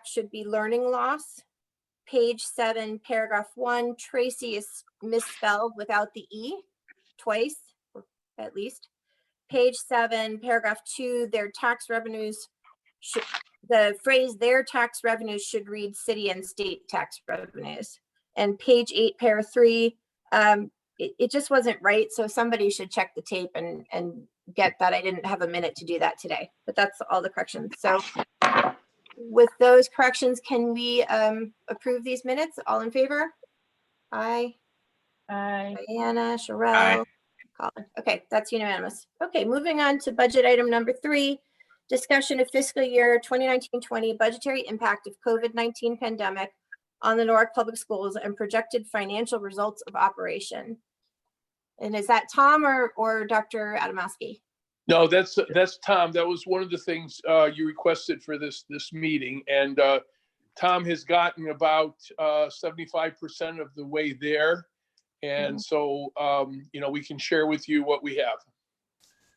should be learning loss. Page 7, paragraph 1, Tracy is misspelled without the E twice, or at least. Page 7, paragraph 2, their tax revenues should, the phrase their tax revenues should read city and state tax revenues. And page 8, paragraph 3, it just wasn't right. So somebody should check the tape and get that. I didn't have a minute to do that today, but that's all the corrections. So with those corrections, can we approve these minutes? All in favor? Aye. Aye. Diana, Sherelle, Colin. Okay, that's unanimous. Okay, moving on to budget item number 3, discussion of fiscal year 2019-20 budgetary impact of COVID-19 pandemic on the Newark Public Schools and projected financial results of operation. And is that Tom or Dr. Adamowski? No, that's Tom. That was one of the things you requested for this meeting, and Tom has gotten about 75% of the way there, and so we can share with you what we have.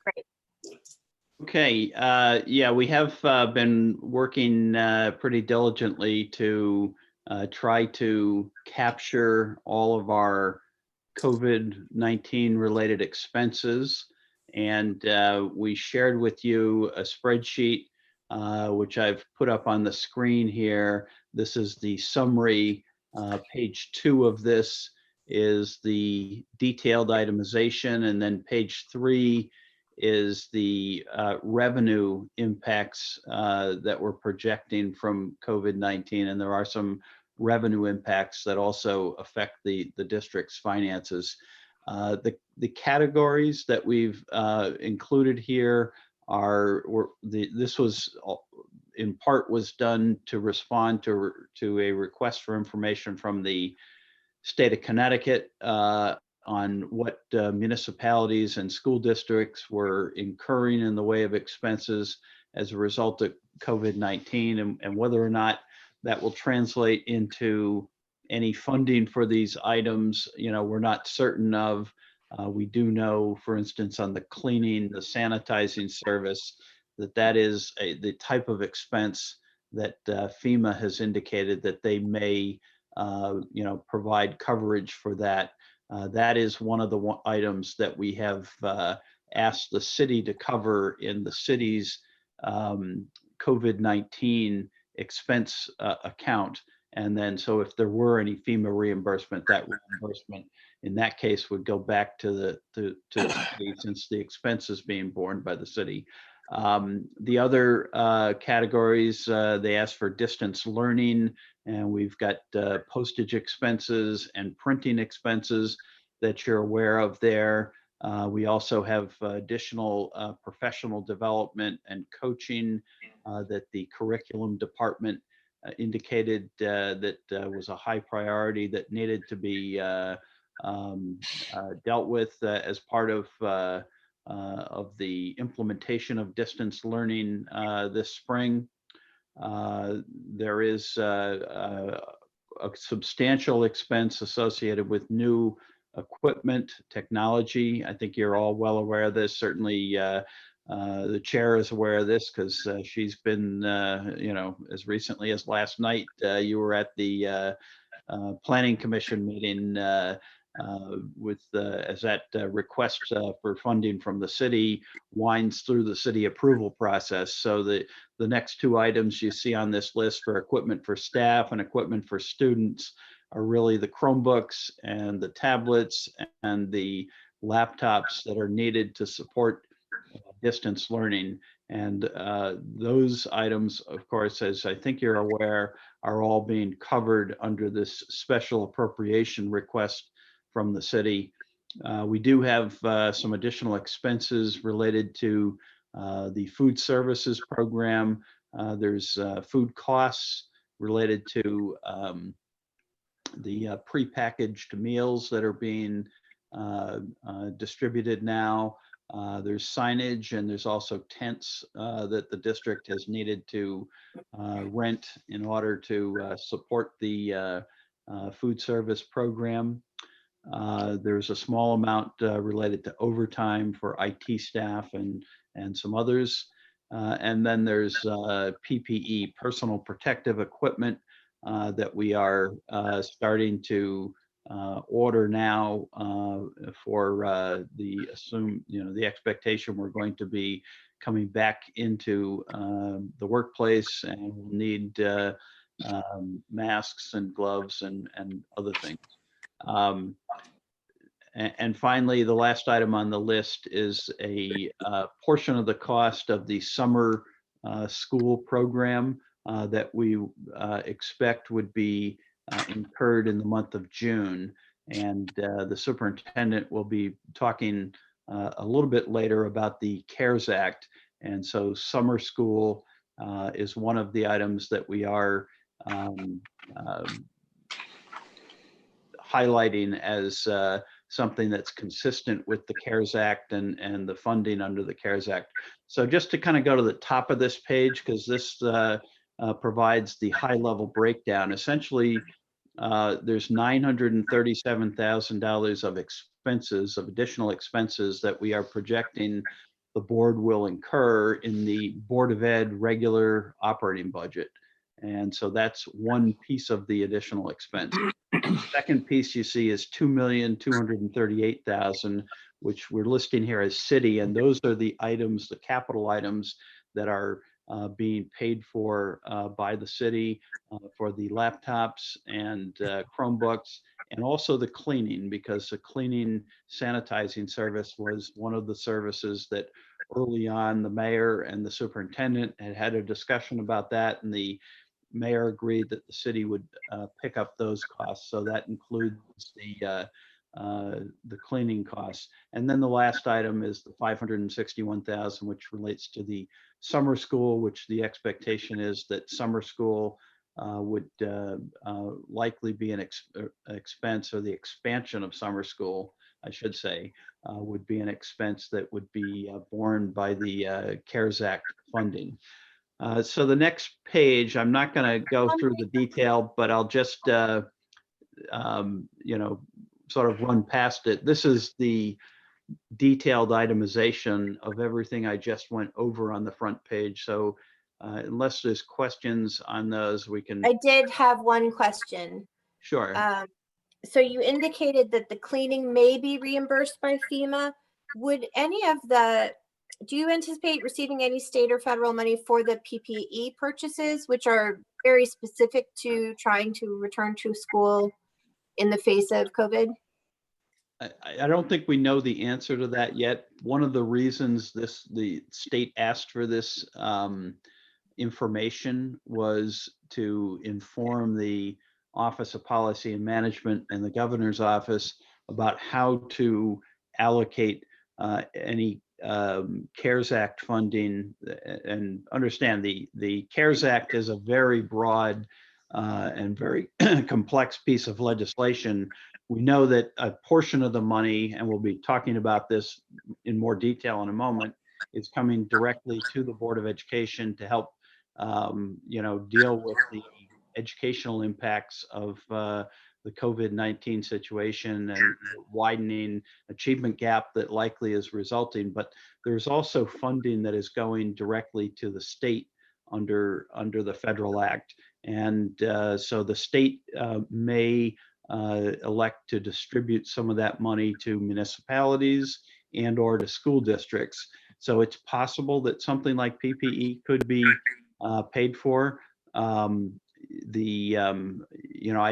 Great. Okay. Yeah, we have been working pretty diligently to try to capture all of our COVID-19 related expenses. And we shared with you a spreadsheet, which I've put up on the screen here. This is the summary. Page 2 of this is the detailed itemization, and then page 3 is the revenue impacts that we're projecting from COVID-19. And there are some revenue impacts that also affect the district's finances. The categories that we've included here this was in part was done to respond to a request for information from the state of Connecticut on what municipalities and school districts were incurring in the way of expenses as a result of COVID-19, and whether or not that will translate into any funding for these items, we're not certain of. We do know, for instance, on the cleaning, the sanitizing service, that is the type of expense that FEMA has indicated that they may, provide coverage for that. That is one of the items that we have asked the city to cover in the city's COVID-19 expense account. And then, so if there were any FEMA reimbursement, that reimbursement in that case would go back to the city, since the expense is being borne by the city. The other categories, they asked for distance learning, and we've got postage expenses and printing expenses that you're aware of there. We also have additional professional development and coaching that the curriculum department indicated that was a high priority that needed to be dealt with as part of the implementation of distance learning this spring. There is a substantial expense associated with new equipment, technology. I think you're all well aware of this. Certainly, the chair is aware of this because she's been, as recently as last night, you were at the Planning Commission meeting as that request for funding from the city winds through the city approval process. So the next 2 items you see on this list for equipment for staff and equipment for students are really the Chromebooks and the tablets and the laptops that are needed to support distance learning. And those items, of course, as I think you're aware, are all being covered under this special appropriation request from the city. We do have some additional expenses related to the food services program. There's food costs related to the prepackaged meals that are being distributed now. There's signage, and there's also tents that the district has needed to rent in order to support the food service program. There's a small amount related to overtime for IT staff and some others. And then there's PPE, personal protective equipment, that we are starting to order now for the the expectation we're going to be coming back into the workplace, and we'll need masks and gloves and other things. And finally, the last item on the list is a portion of the cost of the summer school program that we expect would be incurred in the month of June. And the superintendent will be talking a little bit later about the CARES Act. And so summer school is one of the items that we are highlighting as something that's consistent with the CARES Act and the funding under the CARES Act. So just to kind of go to the top of this page, because this provides the high level breakdown. Essentially, there's $937,000 of expenses, of additional expenses that we are projecting the board will incur in the Board of Ed regular operating budget. And so that's one piece of the additional expense. Second piece you see is $2,238,000, which we're listing here as city, and those are the items, the capital items that are being paid for by the city for the laptops and Chromebooks, and also the cleaning, because the cleaning sanitizing service was one of the services that early on the mayor and the superintendent had a discussion about that, and the mayor agreed that the city would pick up those costs. So that includes the cleaning costs. And then the last item is the $561,000, which relates to the summer school, which the expectation is that summer school would likely be an expense, or the expansion of summer school, I should say, would be an expense that would be borne by the CARES Act funding. So the next page, I'm not going to go through the detail, but I'll just, sort of run past it. This is the detailed itemization of everything I just went over on the front page. So unless there's questions on those, we can. I did have one question. Sure. So you indicated that the cleaning may be reimbursed by FEMA. Would any of the, do you anticipate receiving any state or federal money for the PPE purchases, which are very specific to trying to return to school in the face of COVID? I don't think we know the answer to that yet. One of the reasons the state asked for this information was to inform the Office of Policy and Management and the governor's office about how to allocate any CARES Act funding. And understand the CARES Act is a very broad and very complex piece of legislation. We know that a portion of the money, and we'll be talking about this in more detail in a moment, is coming directly to the Board of Education to help deal with the educational impacts of the COVID-19 situation and widening achievement gap that likely is resulting. But there's also funding that is going directly to the state under the federal act. And so the state may elect to distribute some of that money to municipalities and or to school districts. So it's possible that something like PPE could be paid for. I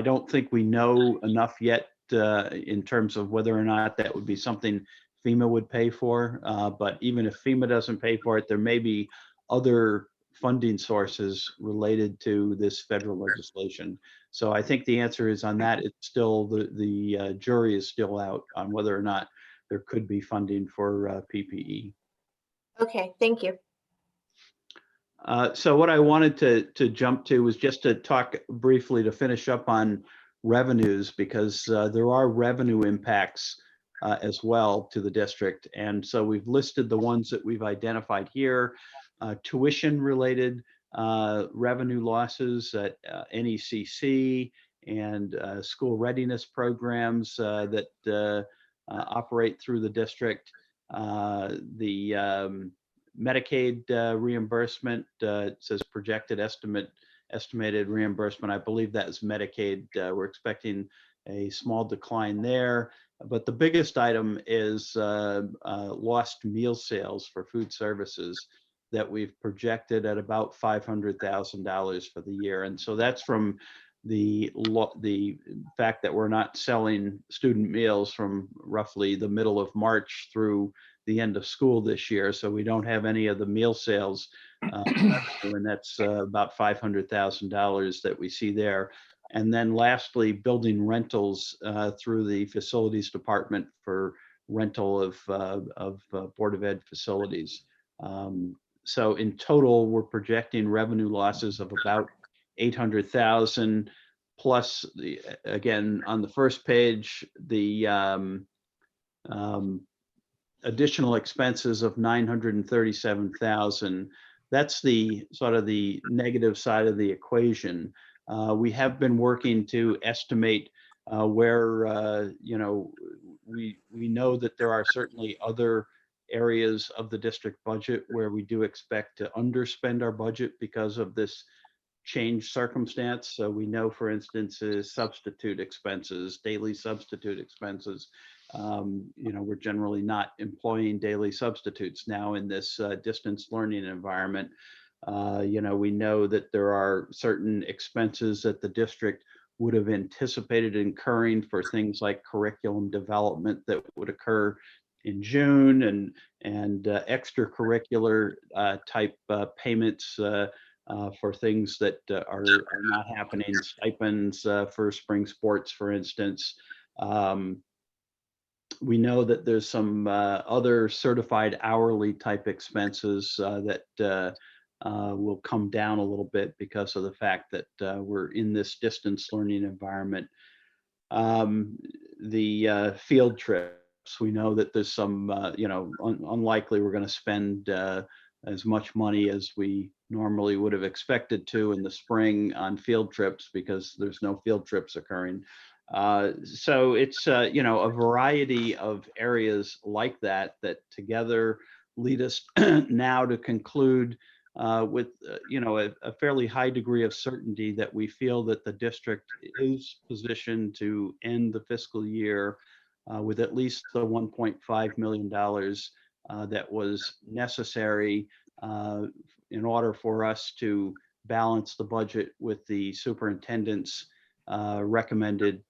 don't think we know enough yet in terms of whether or not that would be something FEMA would pay for. But even if FEMA doesn't pay for it, there may be other funding sources related to this federal legislation. So I think the answer is on that. It's still the jury is still out on whether or not there could be funding for PPE. Okay, thank you. So what I wanted to jump to was just to talk briefly to finish up on revenues, because there are revenue impacts as well to the district. And so we've listed the ones that we've identified here. Tuition related revenue losses at NECC and school readiness programs that operate through the district. The Medicaid reimbursement, it says projected estimated reimbursement. I believe that is Medicaid. We're expecting a small decline there. But the biggest item is lost meal sales for food services that we've projected at about $500,000 for the year. And so that's from the fact that we're not selling student meals from roughly the middle of March through the end of school this year. So we don't have any of the meal sales, and that's about $500,000 that we see there. And then lastly, building rentals through the facilities department for rental of Board of Ed facilities. So in total, we're projecting revenue losses of about 800,000 plus again, on the first page, the additional expenses of 937,000. That's the sort of the negative side of the equation. We have been working to estimate where, we know that there are certainly other areas of the district budget where we do expect to underspend our budget because of this change circumstance. So we know, for instance, substitute expenses, daily substitute expenses. We're generally not employing daily substitutes now in this distance learning environment. We know that there are certain expenses that the district would have anticipated incurring for things like curriculum development that would occur in June and extracurricular type payments for things that are not happening, stipends for spring sports, for instance. We know that there's some other certified hourly type expenses that will come down a little bit because of the fact that we're in this distance learning environment. The field trips, we know that there's some, unlikely we're going to spend as much money as we normally would have expected to in the spring on field trips because there's no field trips occurring. So it's, a variety of areas like that together lead us now to conclude with, a fairly high degree of certainty that we feel that the district is positioned to end the fiscal year with at least the $1.5 million that was necessary in order for us to balance the budget with the superintendent's recommended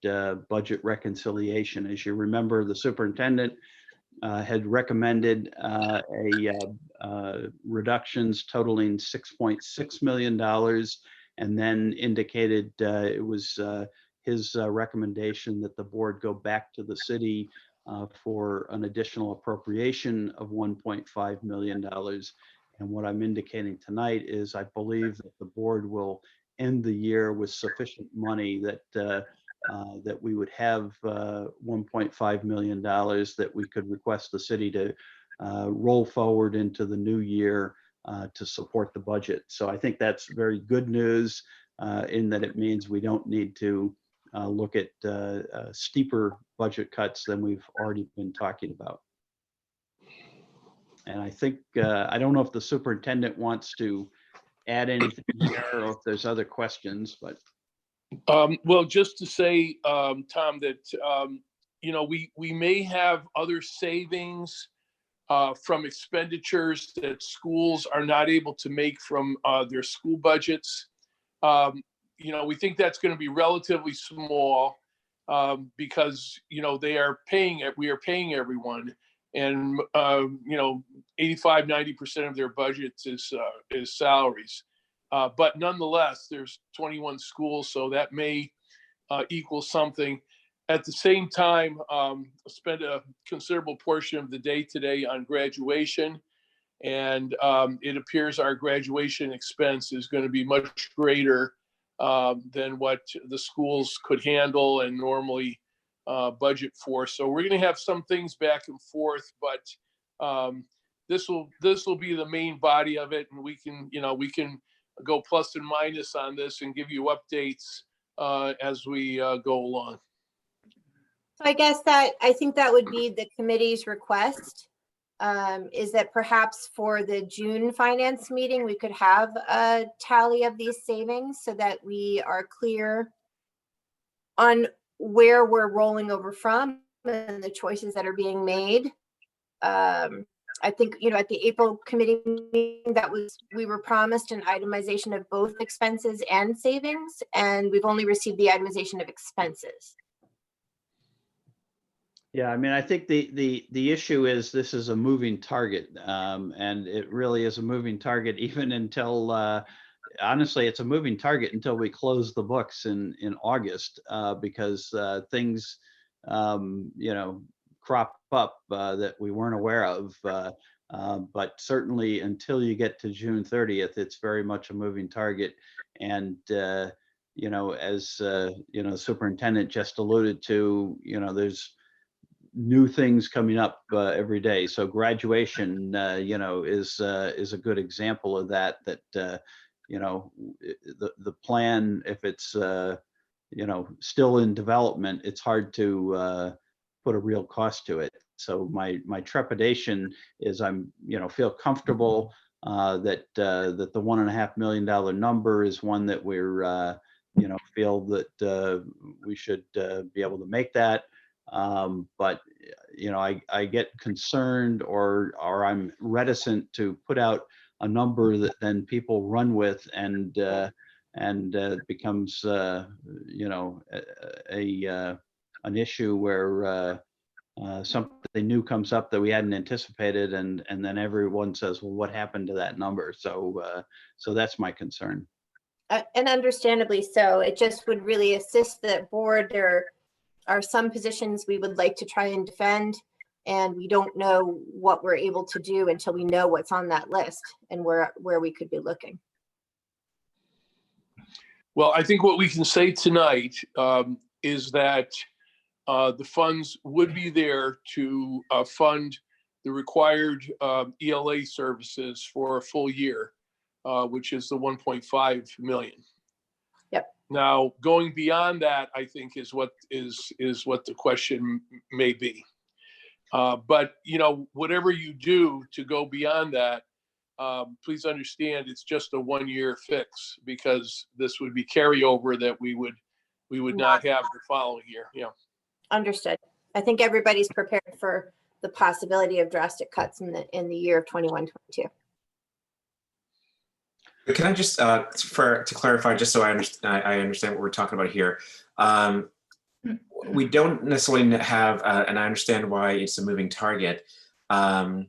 budget reconciliation. As you remember, the superintendent had recommended reductions totaling $6.6 million, and then indicated it was his recommendation that the board go back to the city for an additional appropriation of $1.5 million. And what I'm indicating tonight is I believe that the board will end the year with sufficient money that that we would have $1.5 million that we could request the city to roll forward into the new year to support the budget. So I think that's very good news in that it means we don't need to look at steeper budget cuts than we've already been talking about. And I think, I don't know if the superintendent wants to add anything here or if there's other questions, but. Well, just to say, Tom, that, we may have other savings from expenditures that schools are not able to make from their school budgets. We think that's going to be relatively small because, we are paying everyone. And, 85–90% of their budgets is salaries. But nonetheless, there's 21 schools, so that may equal something. At the same time, spend a considerable portion of the day today on graduation. And it appears our graduation expense is going to be much greater than what the schools could handle and normally budget for. So we're going to have some things back and forth, but this will be the main body of it, and we can go plus and minus on this and give you updates as we go along. So I guess I think that would be the committee's request, is that perhaps for the June finance meeting, we could have a tally of these savings so that we are clear on where we're rolling over from and the choices that are being made. I think, at the April committee meeting, we were promised an itemization of both expenses and savings, and we've only received the itemization of expenses. Yeah, I mean, I think the issue is this is a moving target, and it really is a moving target even until, honestly, it's a moving target until we close the books in August, because things, crop up that we weren't aware of. But certainly until you get to June 30th, it's very much a moving target. And, as, superintendent just alluded to, there's new things coming up every day. So graduation, is a good example of that, the plan, if it's, still in development, it's hard to put a real cost to it. So my trepidation is feel comfortable that the $1.5 million number is one that we're, feel that we should be able to make that. But I get concerned or I'm reticent to put out a number that then people run with and becomes an issue where something new comes up that we hadn't anticipated, and then everyone says, well, what happened to that number? So that's my concern. And understandably so. It just would really assist the board. There are some positions we would like to try and defend, and we don't know what we're able to do until we know what's on that list and where we could be looking. Well, I think what we can say tonight is that the funds would be there to fund the required ELA services for a full year, which is the 1.5 million. Yep. Now, going beyond that, I think is what the question may be. But whatever you do to go beyond that, please understand it's just a 1-year fix, because this would be carryover that we would not have the following year. Yeah. Understood. I think everybody's prepared for the possibility of drastic cuts in the year of 21-22. Can I just, to clarify, just so I understand what we're talking about here, we don't necessarily have, and I understand why it's a moving target, but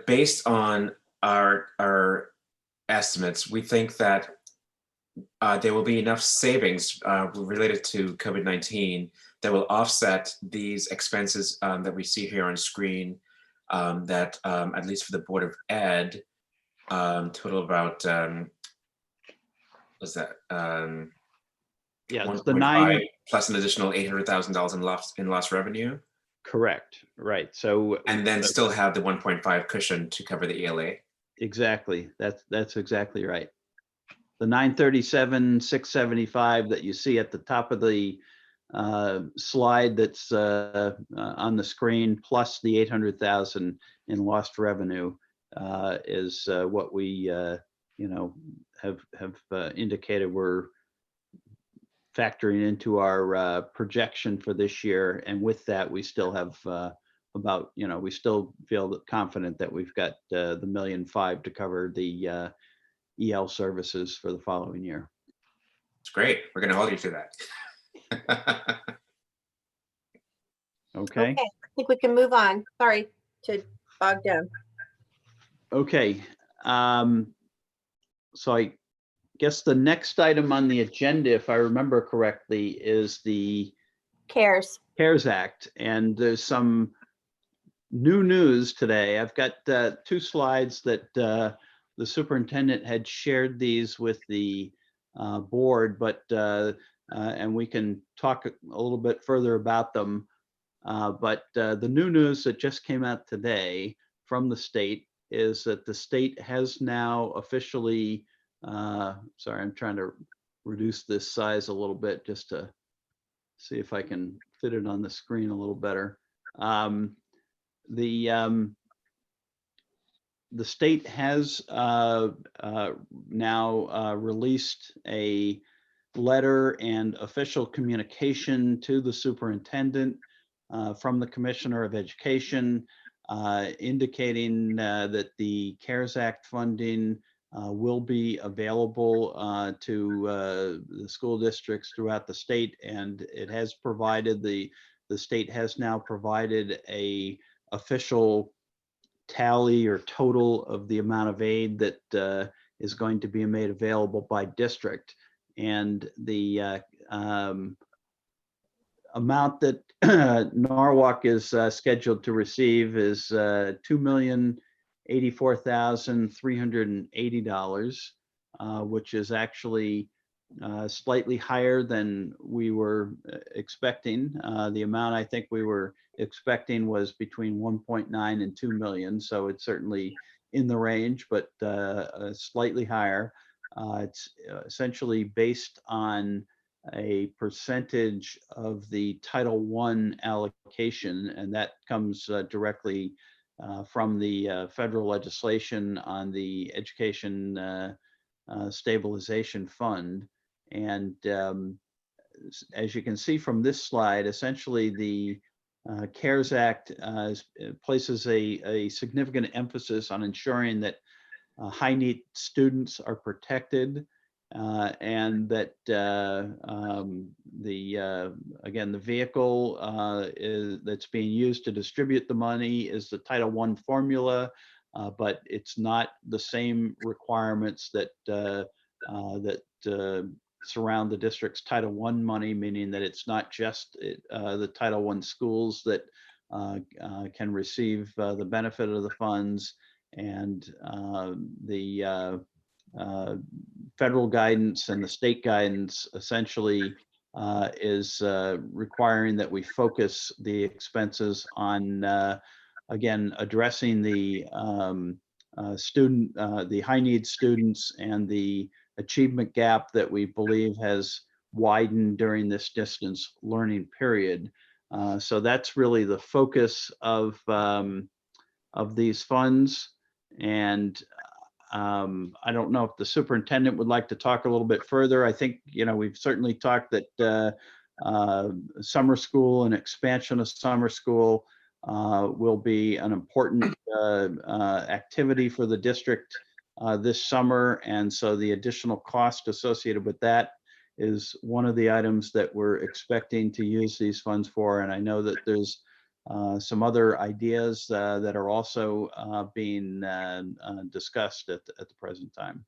based on our estimates, we think that there will be enough savings related to COVID-19 that will offset these expenses that we see here on screen, that at least for the Board of Ed, total about, what's that? Yeah, 1.5 plus an additional $800,000 in lost revenue. Correct. Right. So and then still have the 1.5 cushion to cover the ELA. Exactly. That's exactly right. The 937,675 that you see at the top of the slide that's on the screen, plus the 800,000 in lost revenue, is what we have indicated we're factoring into our projection for this year. And with that, we still have we still feel confident that we've got the $1.5 million to cover the EL services for the following year. It's great. We're going to hold you to that. Okay. I think we can move on. Sorry to bog down. Okay. So I guess the next item on the agenda, if I remember correctly, is the CARES Act. And there's some new news today. I've got 2 slides that the superintendent had shared these with the board, but and we can talk a little bit further about them. But the new news that just came out today from the state is that the state has now officially, sorry, I'm trying to reduce this size a little bit just to see if I can fit it on the screen a little better. the state has now released a letter and official communication to the superintendent from the Commissioner of Education, indicating that the CARES Act funding will be available to the school districts throughout the state, and it has provided the state has now provided a official tally or total of the amount of aid that is going to be made available by district. And the amount that Norwalk is scheduled to receive is $2,084,380, which is actually slightly higher than we were expecting. The amount I think we were expecting was between 1.9 and 2 million, so it's certainly in the range, but slightly higher. It's essentially based on a percentage of the Title I allocation, and that comes directly from the federal legislation on the Education Stabilization Fund. And as you can see from this slide, essentially the CARES Act places a significant emphasis on ensuring that high need students are protected, and that again, the vehicle that's being used to distribute the money is the Title I formula, but it's not the same requirements that surround the district's Title I money, meaning that it's not just the Title I schools that can receive the benefit of the funds, and the federal guidance and the state guidance essentially is requiring that we focus the expenses on, again, addressing the the high need students and the achievement gap that we believe has widened during this distance learning period. So that's really the focus of these funds. And I don't know if the superintendent would like to talk a little bit further. I think, we've certainly talked that summer school and expansion of summer school will be an important activity for the district this summer. And so the additional cost associated with that is one of the items that we're expecting to use these funds for. And I know that there's some other ideas that are also being discussed at the present time.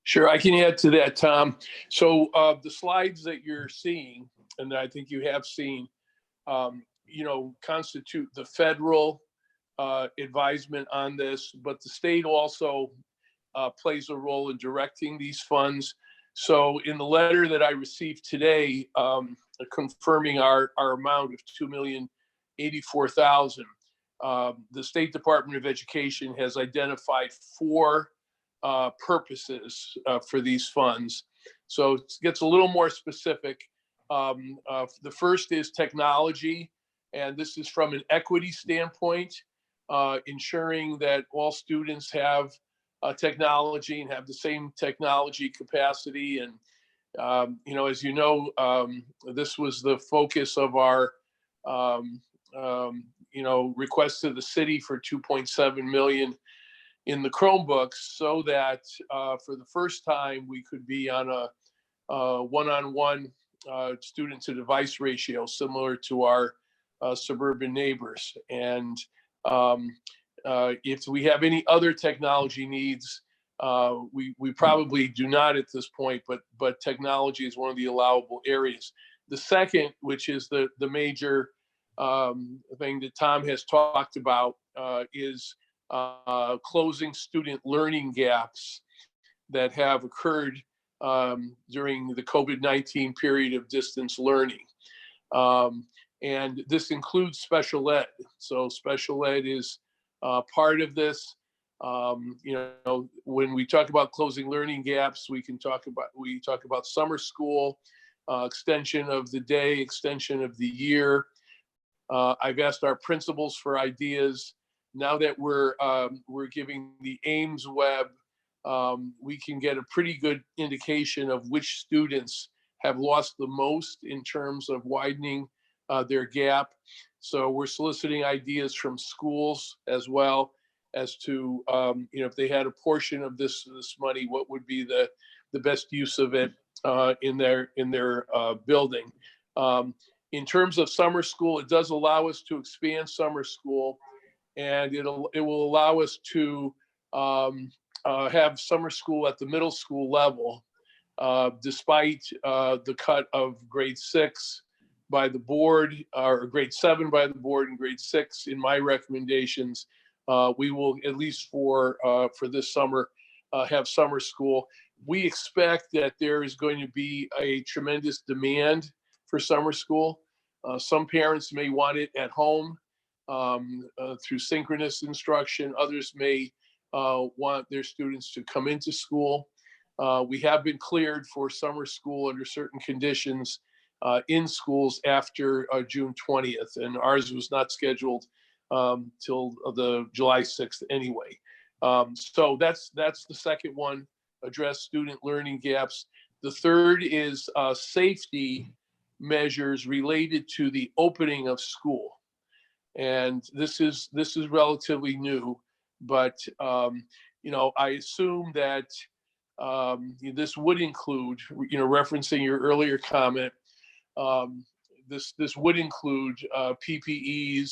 Sure, I can add to that, Tom. So the slides that you're seeing, and that I think you have seen, constitute the federal advisement on this, but the state also plays a role in directing these funds. So in the letter that I received today, confirming our amount of $2,084,000, the State Department of Education has identified 4 purposes for these funds. So it gets a little more specific. The first is technology, and this is from an equity standpoint, ensuring that all students have technology and have the same technology capacity. And, as you know, this was the focus of our, request to the city for $2.7 million in the Chromebooks, so that for the first time we could be on a one-on-one student to device ratio similar to our suburban neighbors. And if we have any other technology needs, we probably do not at this point, but technology is one of the allowable areas. The second, which is the major thing that Tom has talked about, is closing student learning gaps that have occurred during the COVID-19 period of distance learning. And this includes special ed. So special ed is part of this. When we talk about closing learning gaps, we talk about summer school, extension of the day, extension of the year. I've asked our principals for ideas now that we're giving the Ames web, we can get a pretty good indication of which students have lost the most in terms of widening their gap. So we're soliciting ideas from schools as well as to, if they had a portion of this money, what would be the best use of it in their building. In terms of summer school, it does allow us to expand summer school, and it will allow us to have summer school at the middle school level, despite the cut of grade 6 by the board, or grade 7 by the board, and grade 6 in my recommendations. We will, at least for this summer, have summer school. We expect that there is going to be a tremendous demand for summer school. Some parents may want it at home through synchronous instruction. Others may want their students to come into school. We have been cleared for summer school under certain conditions in schools after June 20th, and ours was not scheduled till the July 6th anyway. So that's the second one, address student learning gaps. The third is safety measures related to the opening of school. And this is relatively new, but I assume that this would include, referencing your earlier comment, this would include PPEs,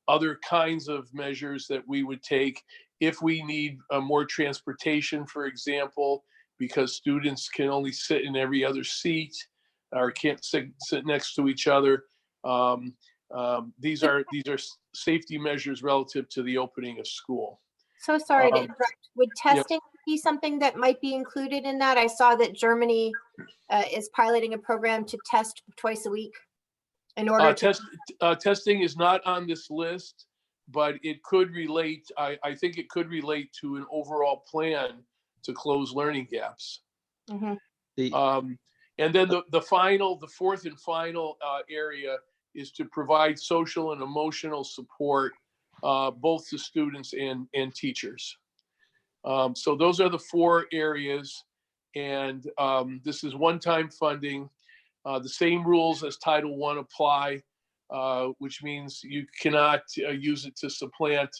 other kinds of measures that we would take if we need more transportation, for example, because students can only sit in every other seat or can't sit next to each other. These are safety measures relative to the opening of school. So sorry to interrupt. Would testing be something that might be included in that? I saw that Germany is piloting a program to test twice a week in order to. Testing is not on this list, but it could relate. I think it could relate to an overall plan to close learning gaps. Mm-hmm. And then the fourth and final area is to provide social and emotional support, both to students and teachers. So those are the 4 areas, and this is one-time funding. The same rules as Title I apply, which means you cannot use it to supplant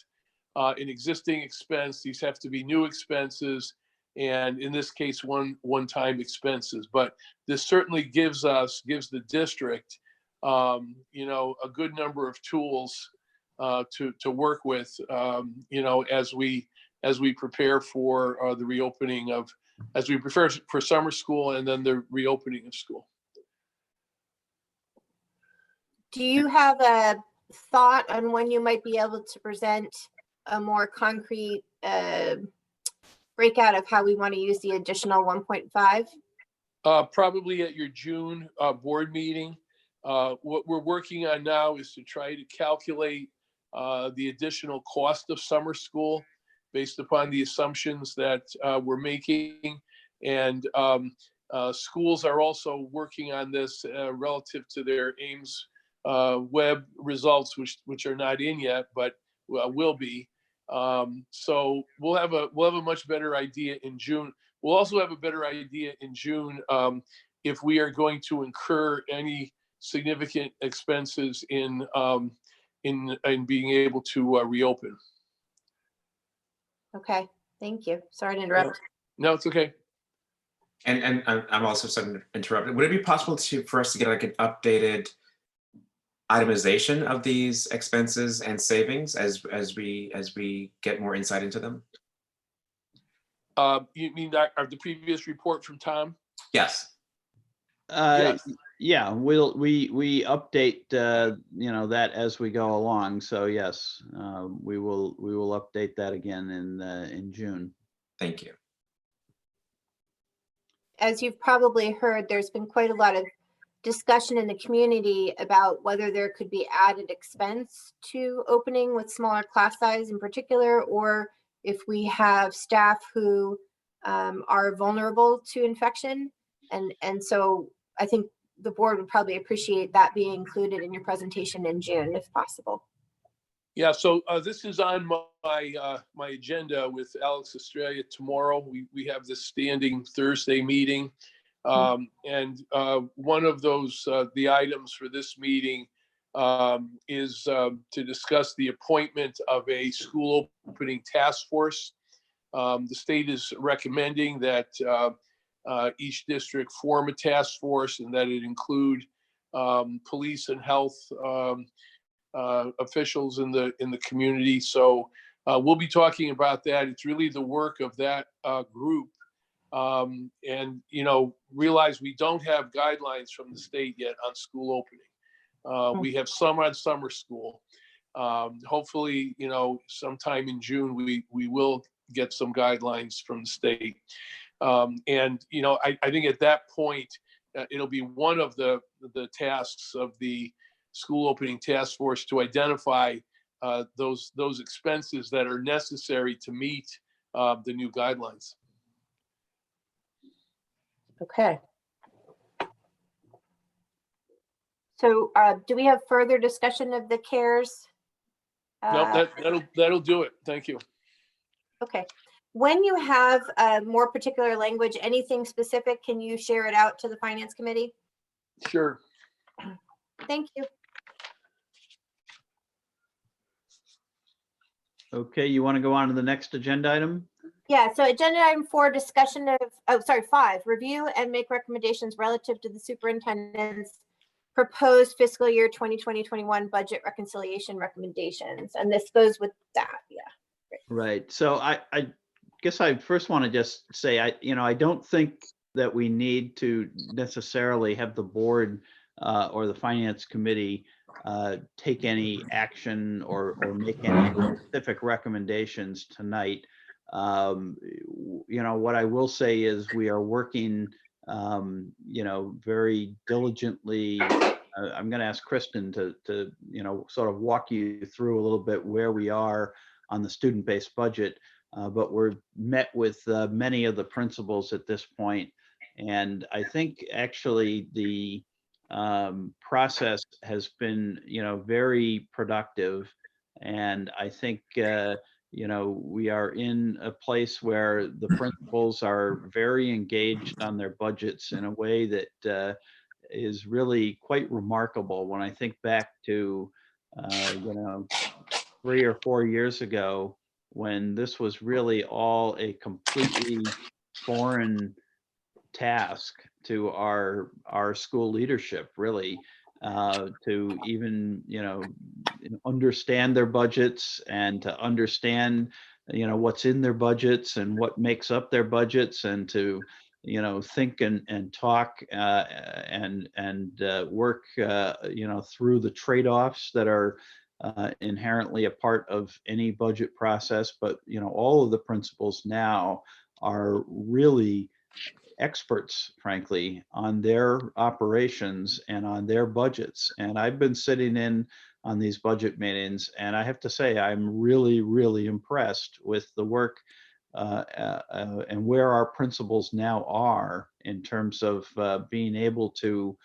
an existing expense. These have to be new expenses, and in this case, one-time expenses. But this certainly gives the district, a good number of tools to work with, as we prepare for the reopening as we prepare for summer school and then the reopening of school. Do you have a thought on when you might be able to present a more concrete breakout of how we want to use the additional 1.5? Probably at your June board meeting. What we're working on now is to try to calculate the additional cost of summer school based upon the assumptions that we're making. And schools are also working on this relative to their Ames web results, which are not in yet, but will be. So we'll have a much better idea in June. We'll also have a better idea in June if we are going to incur any significant expenses in being able to reopen. Okay, thank you. Sorry to interrupt. No, it's okay. And I'm also sorry to interrupt. Would it be possible for us to get like an updated itemization of these expenses and savings as we get more insight into them? You mean that the previous report from Tom? Yes. Yes. Yeah, we update that as we go along. So yes, we will update that again in June. Thank you. As you've probably heard, there's been quite a lot of discussion in the community about whether there could be added expense to opening with smaller class size in particular, or if we have staff who are vulnerable to infection. And so I think the board would probably appreciate that being included in your presentation in June, if possible. Yeah, so this is on my agenda with Alex Australia tomorrow. We have this standing Thursday meeting. And one of those, the items for this meeting is to discuss the appointment of a school opening task force. The state is recommending that each district form a task force and that it include police and health officials in the community. So we'll be talking about that. It's really the work of that group. And, realize we don't have guidelines from the state yet on school opening. We have some on summer school. Hopefully, sometime in June, we will get some guidelines from the state. And, I think at that point, it'll be one of the tasks of the school opening task force to identify those expenses that are necessary to meet the new guidelines. Okay. So do we have further discussion of the CARES? No, that'll do it. Thank you. Okay. When you have more particular language, anything specific, can you share it out to the Finance Committee? Sure. Thank you. Okay, you want to go on to the next agenda item? Yeah, so agenda item 4, discussion of, 5, review and make recommendations relative to the superintendent's proposed fiscal year 2020-21 budget reconciliation recommendations. And this goes with that, yeah. Right. So I guess I first want to just say, I don't think that we need to necessarily have the board or the Finance Committee take any action or make any specific recommendations tonight. What I will say is we are working, very diligently. I'm going to ask Kristen to sort of walk you through a little bit where we are on the student-based budget, but we're met with many of the principals at this point. And I think actually the process has been, very productive. And I think, we are in a place where the principals are very engaged on their budgets in a way that is really quite remarkable. When I think back to, 3 or 4 years ago, when this was really all a completely foreign task to our school leadership, really, to even understand their budgets and to understand what's in their budgets and what makes up their budgets, and to think and talk and work through the trade-offs that are inherently a part of any budget process. But all of the principals now are really experts, frankly, on their operations and on their budgets. And I've been sitting in on these budget meetings, and I have to say I'm really, really impressed with the work and where our principals now are in terms of being able to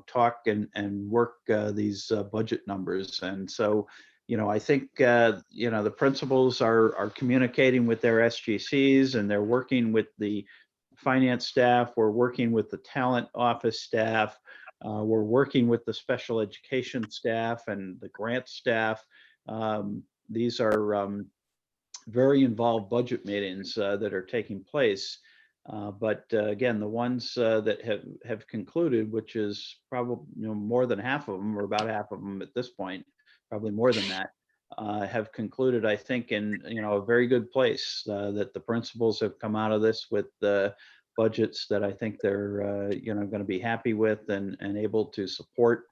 talk and work these budget numbers. And so I think the principals are communicating with their SGCs, and they're working with the finance staff. We're working with the talent office staff. We're working with the special education staff and the grant staff. These are very involved budget meetings that are taking place. But again, the ones that have concluded, which is probably more than half of them, or about half of them at this point, probably more than that, have concluded, I think, in a very good place. That the principals have come out of this with budgets that I think they're going to be happy with and able to support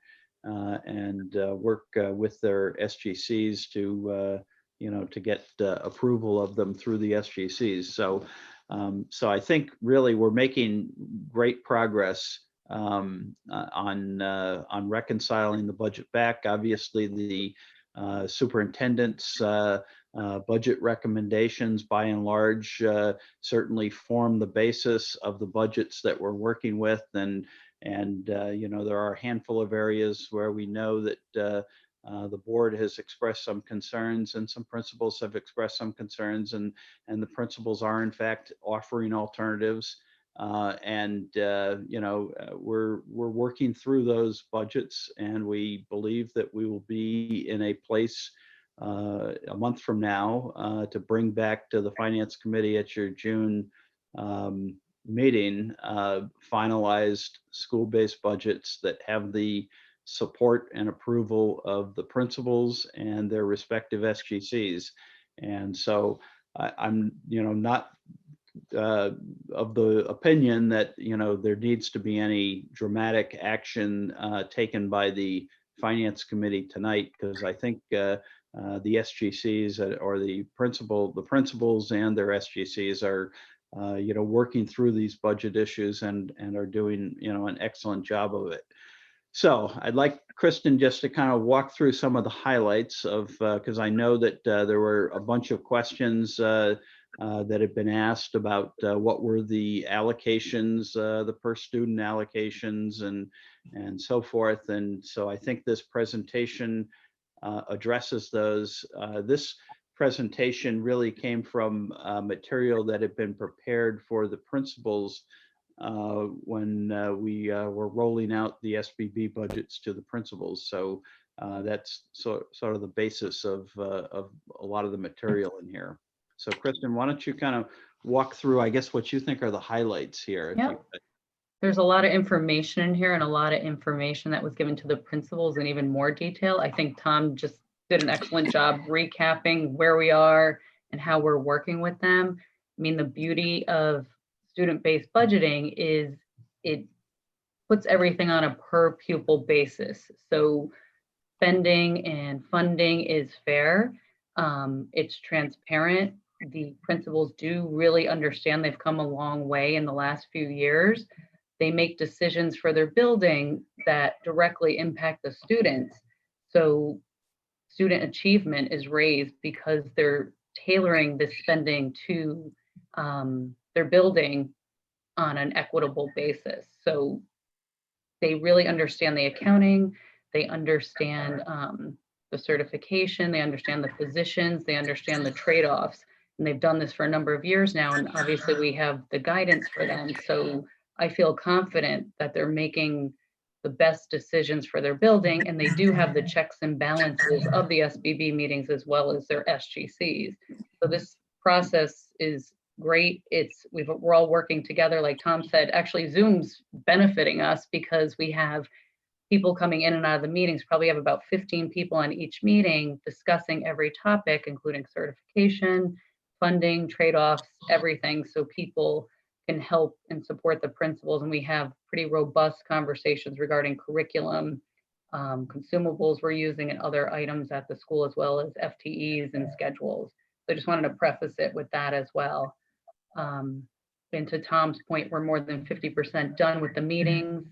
and work with their SGCs to get approval of them through the SGCs. So I think really we're making great progress on reconciling the budget back. Obviously, the superintendent's budget recommendations, by and large, certainly form the basis of the budgets that we're working with. And there are a handful of areas where we know that The board has expressed some concerns, and some principals have expressed some concerns, and the principals are in fact offering alternatives. We're working through those budgets, and we believe that we will be in a place a month from now to bring back to the Finance Committee at your June meeting finalized school-based budgets that have the support and approval of the principals and their respective SGCs. And so I'm not of the opinion that there needs to be any dramatic action taken by the Finance Committee tonight, because I think the SGCs or the principals and their SGCs are working through these budget issues and are doing an excellent job of it. So I'd like Kristen just to kind of walk through some of the highlights of, because I know that there were a bunch of questions that had been asked about what were the allocations, the per student allocations and so forth. And so I think this presentation addresses those. This presentation really came from material that had been prepared for the principals when we were rolling out the SBB budgets to the principals. So that's sort of the basis of a lot of the material in here. So Kristen, why don't you kind of walk through, I guess, what you think are the highlights here? Yep. There's a lot of information in here, and a lot of information that was given to the principals in even more detail. I think Tom just did an excellent job recapping where we are and how we're working with them. I mean, the beauty of student-based budgeting is it puts everything on a per pupil basis. So spending and funding is fair. It's transparent. The principals do really understand they've come a long way in the last few years. They make decisions for their building that directly impact the students. So student achievement is raised because they're tailoring this spending to their building on an equitable basis. So they really understand the accounting, they understand the certification, they understand the positions, they understand the trade-offs. And they've done this for a number of years now, and obviously we have the guidance for them. So I feel confident that they're making the best decisions for their building, and they do have the checks and balances of the SBB meetings as well as their SGCs. So this process is great. We're all working together. Like Tom said, actually Zoom's benefiting us because we have people coming in and out of the meetings. Probably have about 15 people on each meeting discussing every topic, including certification, funding, trade-offs, everything, so people can help and support the principals. And we have pretty robust conversations regarding curriculum, consumables we're using, and other items at the school, as well as FTEs and schedules. So I just wanted to preface it with that as well. And to Tom's point, we're more than 50% done with the meetings.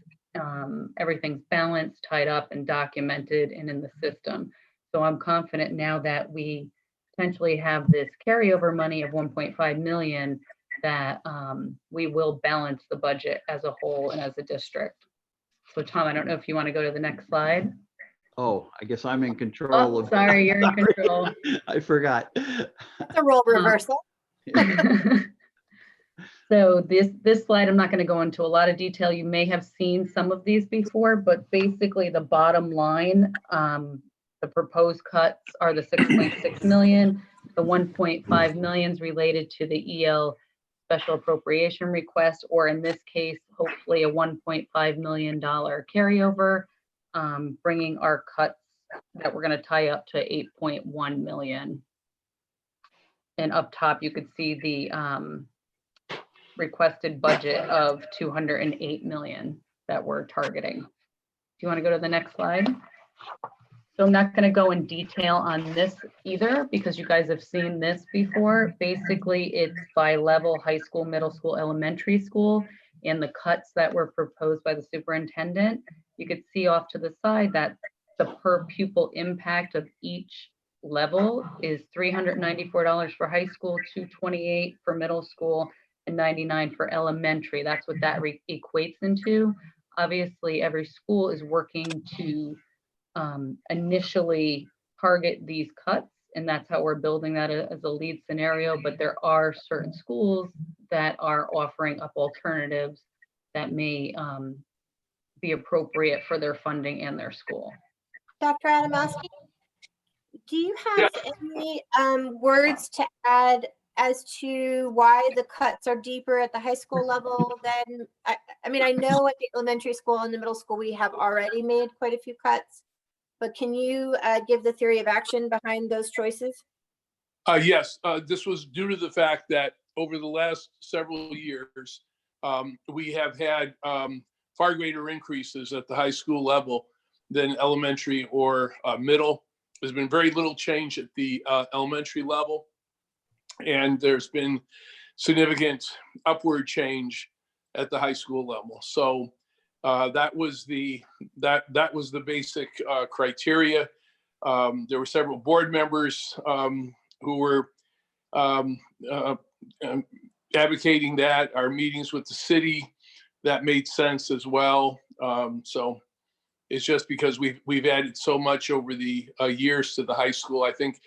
Everything's balanced, tied up, and documented and in the system. So I'm confident now that we potentially have this carryover money of 1.5 million that we will balance the budget as a whole and as a district. So Tom, I don't know if you want to go to the next slide. Oh, I guess I'm in control. Oh, sorry, you're in control. I forgot. It's a role reversal. So this slide, I'm not going to go into a lot of detail. You may have seen some of these before, but basically the bottom line, the proposed cuts are the 6.6 million. The 1.5 million is related to the EL special appropriation request, or in this case, hopefully a $1.5 million carryover, bringing our cuts that we're going to tie up to 8.1 million. And up top, you could see the requested budget of 208 million that we're targeting. Do you want to go to the next slide? So I'm not going to go in detail on this either, because you guys have seen this before. Basically, it's by level: high school, middle school, elementary school, and the cuts that were proposed by the superintendent. You could see off to the side that the per pupil impact of each level is $394 for high school, $228 for middle school, and $99 for elementary. That's what that equates into. Obviously, every school is working to initially target these cuts, and that's how we're building that as a lead scenario. But there are certain schools that are offering up alternatives that may be appropriate for their funding and their school. Dr. Adamowski, do you Yeah. have any words to add as to why the cuts are deeper at the high school level than, I mean, I know at the elementary school and the middle school, we have already made quite a few cuts, but can you give the theory of action behind those choices? Yes, this was due to the fact that over the last several years, we have had far greater increases at the high school level than elementary or middle. There's been very little change at the elementary level, and there's been significant upward change at the high school level. So that was the basic criteria. There were several board members who were advocating that. Our meetings with the city, that made sense as well. So it's just because we've added so much over the years to the high school. I think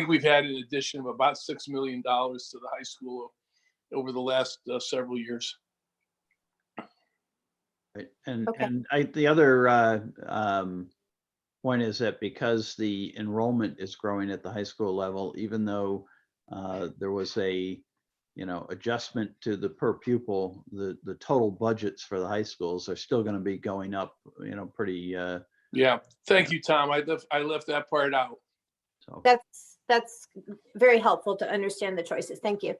we've had an addition of about $6 million to the high school over the last several years. Right. And Okay. the other point is that because the enrollment is growing at the high school level, even though there was a adjustment to the per pupil, the total budgets for the high schools are still going to be going up, pretty. Yeah. Thank you, Tom. I left that part out. So That's very helpful to understand the choices. Thank you.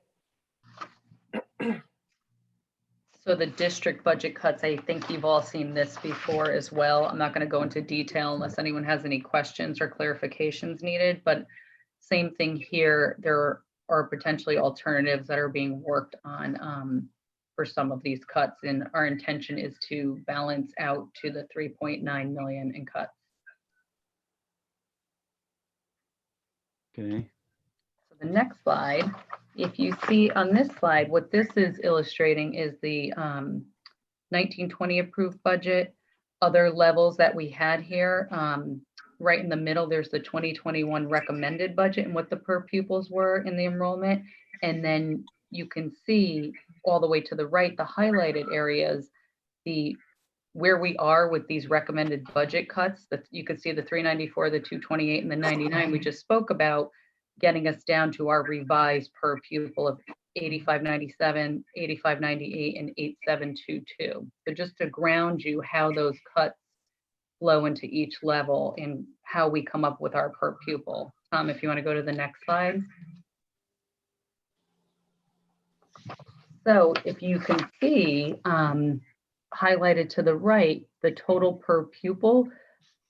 So the district budget cuts, I think you've all seen this before as well. I'm not going to go into detail unless anyone has any questions or clarifications needed, but same thing here. There are potentially alternatives that are being worked on for some of these cuts, and our intention is to balance out to the 3.9 million in cuts. okay. So the next slide, if you see on this slide, what this is illustrating is the 1920 approved budget, other levels that we had here. Right in the middle, there's the 2021 recommended budget and what the per pupils were in the enrollment. And then you can see all the way to the right, the highlighted areas, where we are with these recommended budget cuts. That you can see the 394, the 228, and the 99 we just spoke about, getting us down to our revised per pupil of 8597, 8598, and 8722. So just to ground you how those cuts flow into each level and how we come up with our per pupil. Tom, if you want to go to the next slide. So if you can see highlighted to the right, the total per pupil,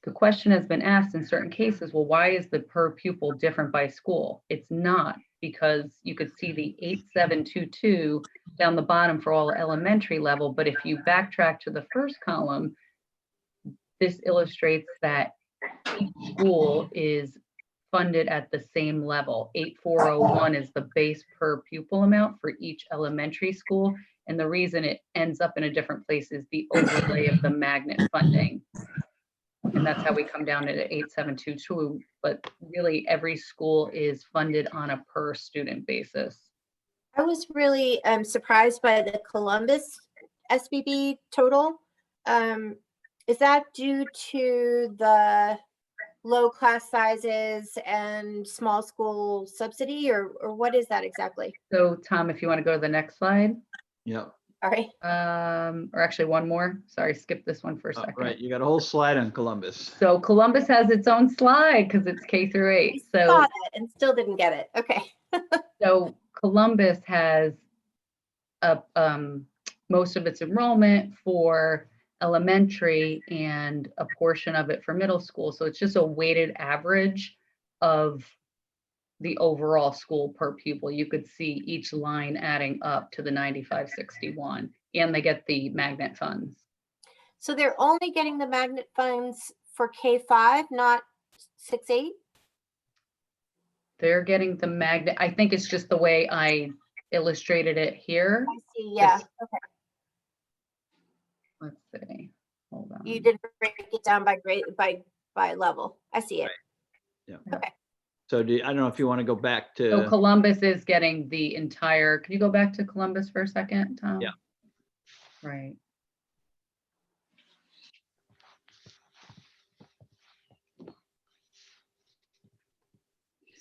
the question has been asked in certain cases, well, why is the per pupil different by school? It's not, because you could see the 8722 down the bottom for all elementary level, but if you backtrack to the first column, this illustrates that each school is funded at the same level. 8401 is the base per pupil amount for each elementary school. And the reason it ends up in a different place is the overlay of the magnet funding. And that's how we come down to 8722. But really, every school is funded on a per student basis. I was really surprised by the Columbus SBB total. Is that due to the low class sizes and small school subsidy, or what is that exactly? So Tom, if you want to go to the next slide. Yeah. All right. Or actually one more. Sorry, skip this one for a second. Right. You got a whole slide on Columbus. So Columbus has its own slide because it's K through 8. We So saw it and still didn't get it. Okay. So Columbus has most of its enrollment for elementary and a portion of it for middle school. So it's just a weighted average of the overall school per pupil. You could see each line adding up to the 9561, and they get the magnet funds. So they're only getting the magnet funds for K-5, not 6-8? They're getting the magnet. I think it's just the way I illustrated it here. I see. Yeah. It's- Okay. Let's see. Hold on. You did break it down by grade, by by level. I see it. So I don't know if you want to go back So to, Columbus is getting the entire, can you go back to Columbus for a second, Tom? Yeah. Right.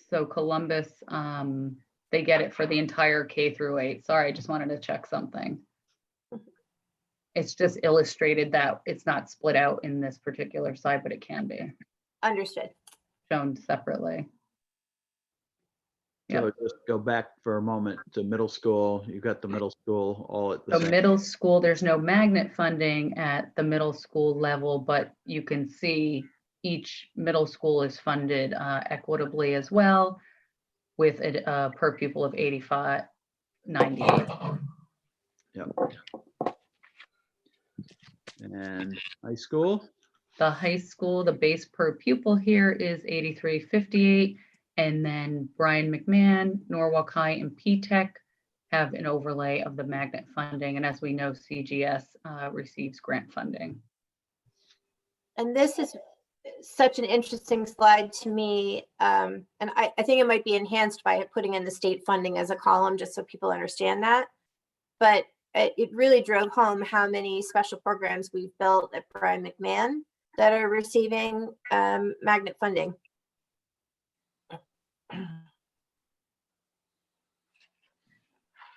So Columbus, they get it for the entire K through 8. Sorry, I just wanted to check something. It's just illustrated that it's not split out in this particular side, but it can be Understood. shown separately. so just go back for a moment to middle school. You've got the middle school all at the So same. middle school, there's no magnet funding at the middle school level, but you can see each middle school is funded equitably as well with a per pupil of 85.98. Yep. And high school, The high school, the base per pupil here is 83.58. And then Brian McMahon, Norwalk High, and P-Tech have an overlay of the magnet funding. And as we know, CGS receives grant funding. And this is such an interesting slide to me. And I think it might be enhanced by putting in the state funding as a column, just so people understand that. But it really drove home how many special programs we've built at Brian McMahon that are receiving magnet funding.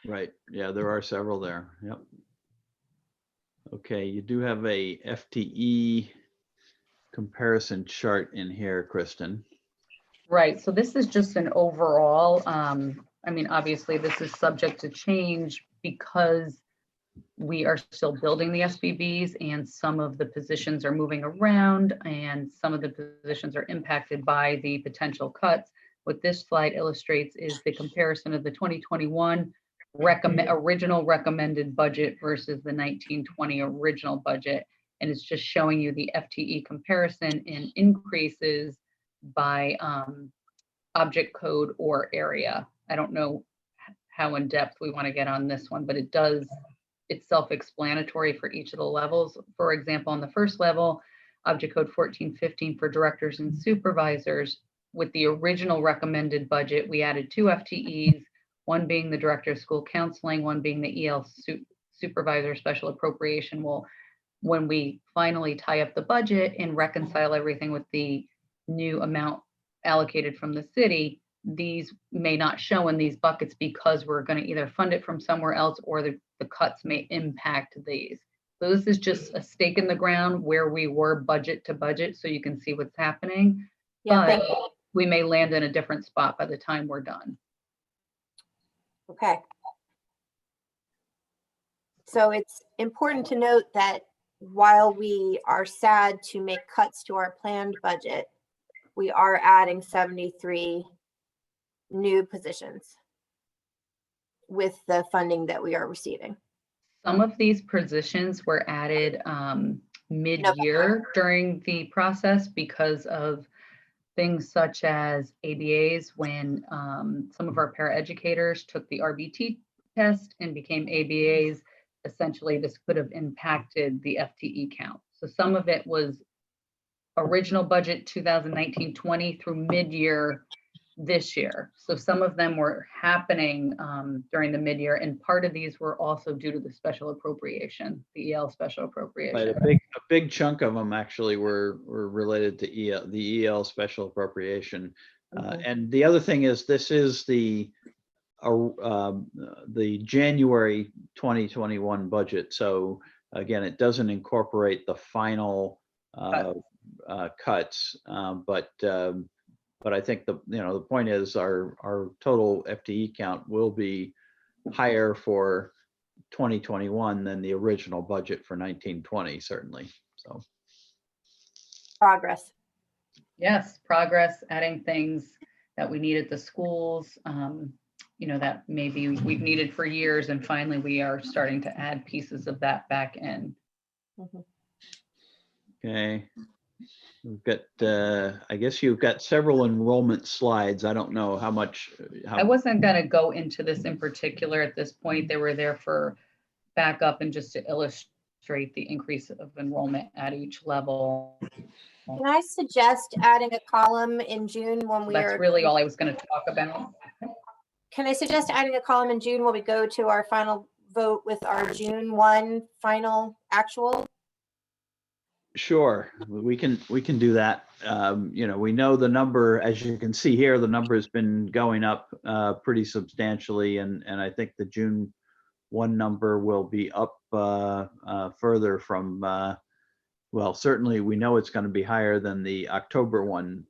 right? Yeah, there are several there. Yep. Okay, you do have a FTE comparison chart in here, Kristen. Right, so this is just an overall, I mean, obviously this is subject to change because we are still building the SBBs and some of the positions are moving around and some of the positions are impacted by the potential cuts. What this slide illustrates is the comparison of the 2021 original recommended budget versus the 1920 original budget. And it's just showing you the FTE comparison in increases by object code or area. I don't know how in depth we want to get on this one, but it's self-explanatory for each of the levels. For example, on the first level, object code 1415 for directors and supervisors, with the original recommended budget, we added 2 FTEs, one being the director of school counseling, one being the EL supervisor special appropriation. Well, when we finally tie up the budget and reconcile everything with the new amount allocated from the city, these may not show in these buckets because we're going to either fund it from somewhere else or the cuts may impact these. So this is just a stake in the ground where we were budget to budget so you can see what's happening. Yeah, But thank you. we may land in a different spot by the time we're done. Okay. So it's important to note that while we are sad to make cuts to our planned budget, we are adding 73 new positions with the funding that we are receiving. Some of these positions were added mid-year during the process because of things such as ABAs, when some of our paraeducators took the RBT test and became ABAs. Essentially, this could have impacted the FTE count. So some of it was original budget 2019-20 through mid-year this year. So some of them were happening during the mid-year, and part of these were also due to the special appropriation, the EL special appropriation. Right, a big chunk of them actually were related to EL, the EL special appropriation. And the other thing is, this is the January 2021 budget. So again, it doesn't incorporate the final cuts, but I think the point is our total FTE count will be higher for 2021 than the original budget for 1920, certainly. So Progress. Yes, progress, adding things that we need at the schools, that maybe we've needed for years, and finally we are starting to add pieces of that back in. okay, we've got I guess you've got several enrollment slides. I don't know how much. I wasn't going to go into this in particular at this point. They were there for backup and just to illustrate demonstrate the increase of enrollment at each level. Can I suggest adding a column in June when we That's are, really all I was going to talk about. can I suggest adding a column in June when we go to our final vote with our June 1 final actual? Sure, we can do that. You know, we know the number, as you can see here, the number has been going up pretty substantially, and I think the June 1 number will be up further from, well, certainly we know it's going to be higher than the October 1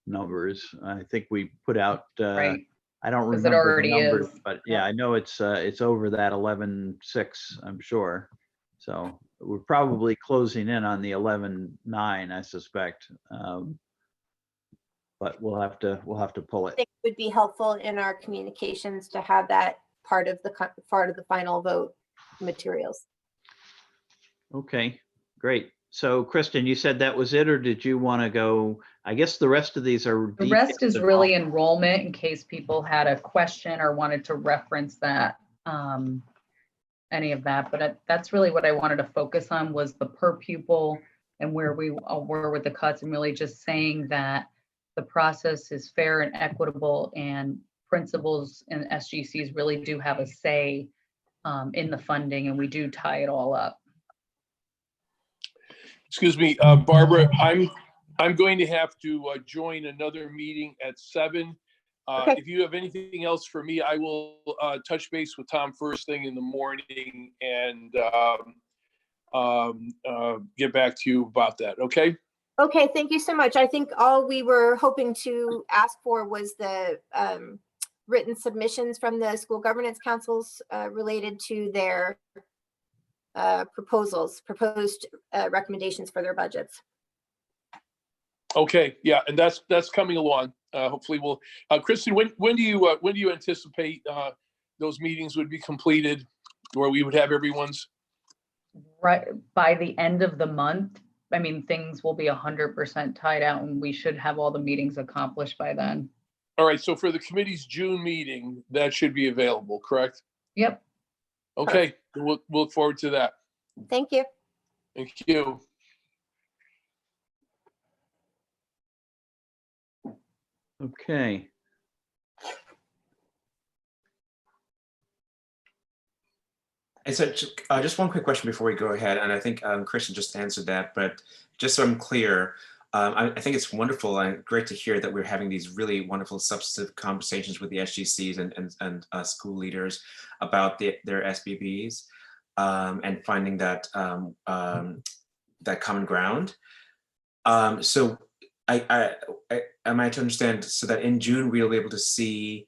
numbers. I think we put out, Right. I don't 'Cause it remember the already numbers, is. but yeah, I know it's over that 11.6, I'm sure. So we're probably closing in on the 11.9, I suspect. But we'll have to pull I it. think it would be helpful in our communications to have that part of the final vote materials. Okay, great. So Kristen, you said that was it, or did you want to go? I guess the rest of these are. The rest details is of really all- enrollment in case people had a question or wanted to reference that, any of that. But that's really what I wanted to focus on was the per pupil and where we were with the cuts, and really just saying that the process is fair and equitable, and principals and SGCs really do have a say in the funding, and we do tie it all up. Excuse me, Barbara, I'm going to have to join another meeting at 7. Okay. If you have anything else for me, I will touch base with Tom first thing in the morning and get back to you about that, okay? Okay, thank you so much. I think all we were hoping to ask for was the written submissions from the school governance councils related to their proposed recommendations for their budgets. Okay, yeah, and that's coming along. Hopefully we'll, Christie, when do you anticipate those meetings would be completed where we would have everyone's? Right by the end of the month. I mean, things will be 100% tied out, and we should have all the meetings accomplished by then. All right, so for the committee's June meeting, that should be available, correct? Yep. Okay, we'll look forward to that. Thank you. Thank you. Okay. And so just one quick question before we go ahead, and I think Kristen just answered that, but just so I'm clear, I think it's wonderful and great to hear that we're having these really wonderful substantive conversations with the SGCs and school leaders about their SBBs and finding that that common ground. So am I to understand so that in June we'll be able to see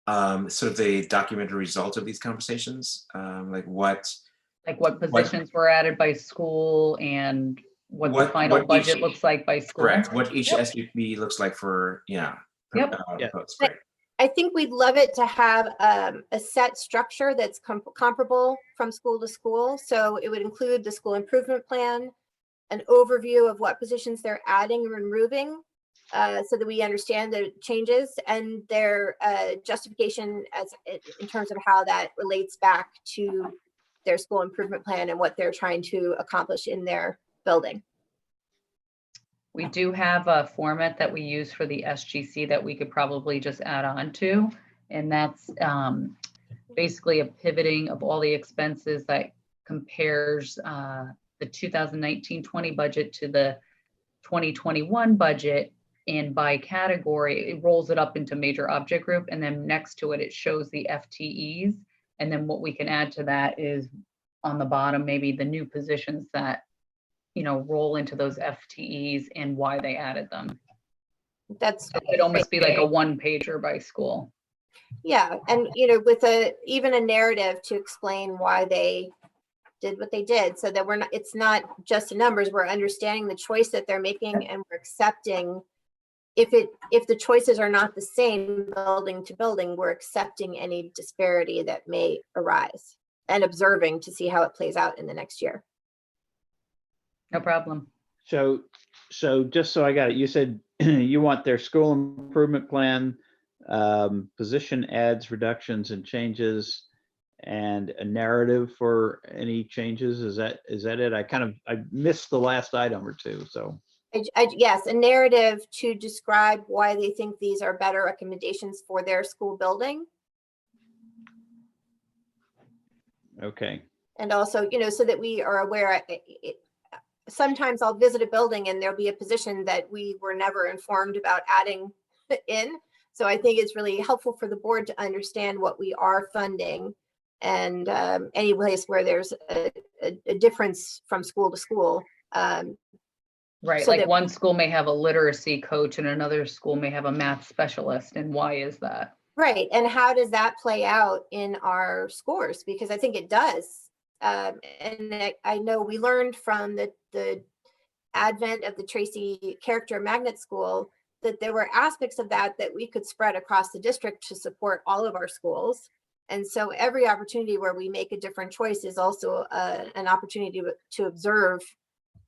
sort of the documented result of these conversations, like what positions were added by school and what the final what budget each- looks like by school. correct, what each Yep. SBB looks like for, Yep. proposed, great. I think we'd love it to have a set structure that's comparable from school to school. So it would include the school improvement plan, an overview of what positions they're adding and removing, so that we understand the changes and their justification in terms of how that relates back to their school improvement plan and what they're trying to accomplish in their building. We do have a format that we use for the SGC that we could probably just add on to. And that's basically a pivoting of all the expenses that compares the 2019-20 budget to the 2021 budget. And by category, it rolls it up into major object group. And then next to it, it shows the FTEs. And then what we can add to that is on the bottom, maybe the new positions that roll into those FTEs and why they added them. That's So it could almost be like a one pager by school. Yeah, and with even a narrative to explain why they did what they did, so that it's not just numbers, we're understanding the choice that they're making, and we're accepting if the choices are not the same building to building, we're accepting any disparity that may arise and observing to see how it plays out in the next year. No problem. So just so I got it, you said you want their school improvement plan, position adds, reductions and changes, and a narrative for any changes. Is that it? I missed the last item or two, so. Yes, a narrative to describe why they think these are better recommendations for their school building. Okay, And also, so that we are aware, sometimes I'll visit a building and there'll be a position that we were never informed about adding in. So I think it's really helpful for the board to understand what we are funding, and any place where there's a difference from school to school. Right, So like that- one school may have a literacy coach and another school may have a math specialist, and why is that? Right, and how does that play out in our scores? Because I think it does. And I know we learned from the advent of the Tracy Character Magnet School that there were aspects of that we could spread across the district to support all of our schools. And so every opportunity where we make a different choice is also an opportunity to observe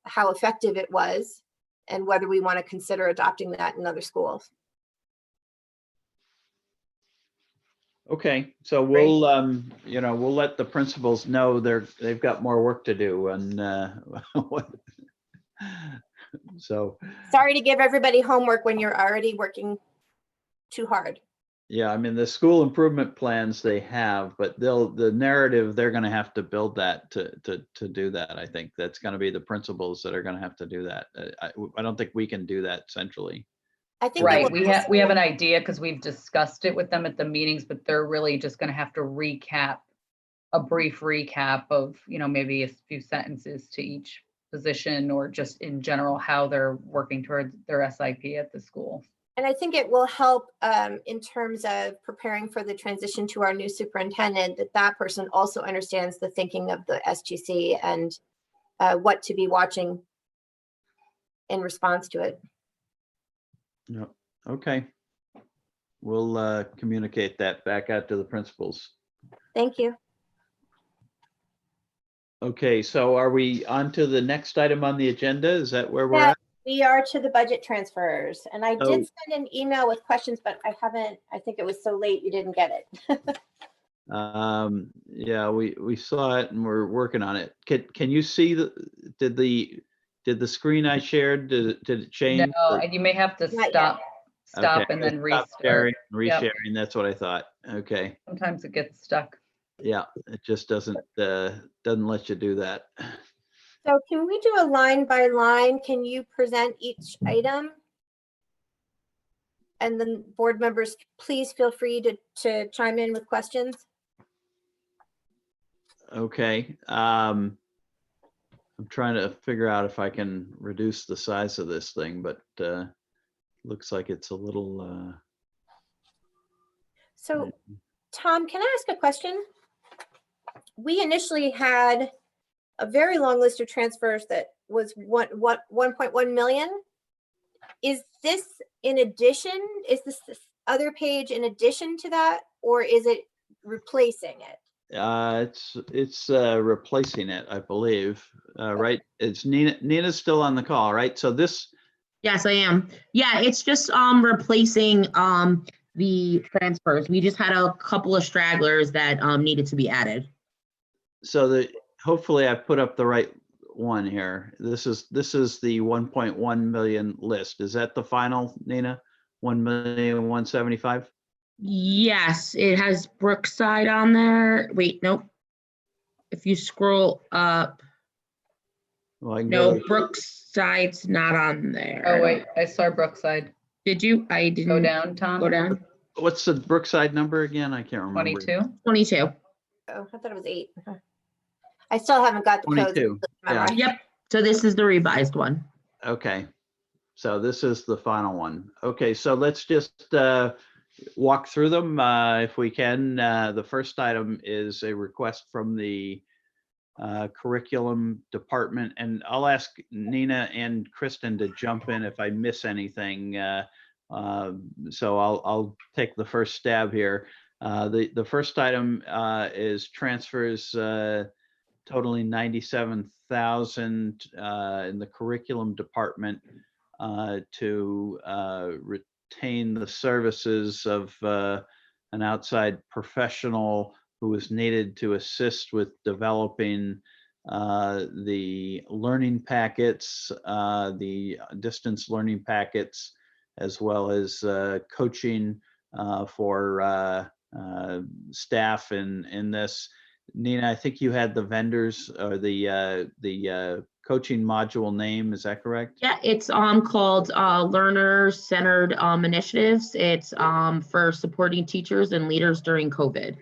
how effective it was and whether we want to consider adopting that in other schools. okay. So we'll, we'll let the principals know they've got more work to do, and so, Sorry to give everybody homework when you're already working too hard. yeah, I mean, the school improvement plans they have, but the narrative, they're going to have to build that to do that. I think that's going to be the principals that are going to have to do that. I don't think we can do that centrally. I think it Right, will we have an idea because we've discussed it with them at the meetings, but they're really just gonna have to recap, a brief recap of, maybe a few sentences to each position, or just in general, how they're working towards their SIP at the school. And I think it will help in terms of preparing for the transition to our new superintendent, that person also understands the thinking of the SGC and what to be watching in response to it. Yep. Okay. We'll communicate that back out to the principals. Thank you. Okay, so are we on to the next item on the agenda? Is that where we're Yeah. at? We are to the budget transfers, and I Oh. did send an email with questions, but I think it was so late you didn't get it. Yeah, we saw it and we're working on it. Can you see did the screen I shared, did it change? No, and you may have to Not yet. stop Okay, and then stop restart. sharing, Yep. resharing, that's what I thought. Okay, Sometimes it gets stuck. yeah, it just doesn't let you do that. So can we do a line by line? Can you present each item? And then board members, please feel free to chime in with questions. Okay, I'm trying to figure out if I can reduce the size of this thing, but looks like it's a little. So Tom, can I ask a question? We initially had a very long list of transfers that was 1.1 million. Is this in addition? Is this other page in addition to that, or is it replacing it? It's replacing it, I believe. Right? It's Nina's still on the call, right? So this. Yes, I am. Yeah, it's just replacing the transfers. We just had a couple of stragglers that needed to be added. So hopefully I put up the right one here. This is the 1.1 million list. Is that the final, Nina? 1,175,000? Yes, it has Brookside on there. Wait, nope. If you scroll up, Well, I can no, go to- Brookside's not on there. Oh, wait, I saw Brookside. Did you? I didn't. Go down, Tom. Go down. What's the Brookside number again? I can't remember. 22. 22. Oh, I thought it was 8. I still haven't got the codes 22. Yeah. memorized. Yep. So this is the revised one. Okay. So this is the final one. Okay, so let's just walk through them if we can. The first item is a request from the curriculum department, and I'll ask Nina and Kristen to jump in if I miss anything. So I'll take the first stab here. The first item is transfers totaling 97,000 in the curriculum department to retain the services of an outside professional who was needed to assist with developing the learning packets, the distance learning packets, as well as coaching for staff in this. Nina, I think you had the vendors or the coaching module name. Is that correct? Yeah, it's called learner-centered initiatives. It's for supporting teachers and leaders during COVID.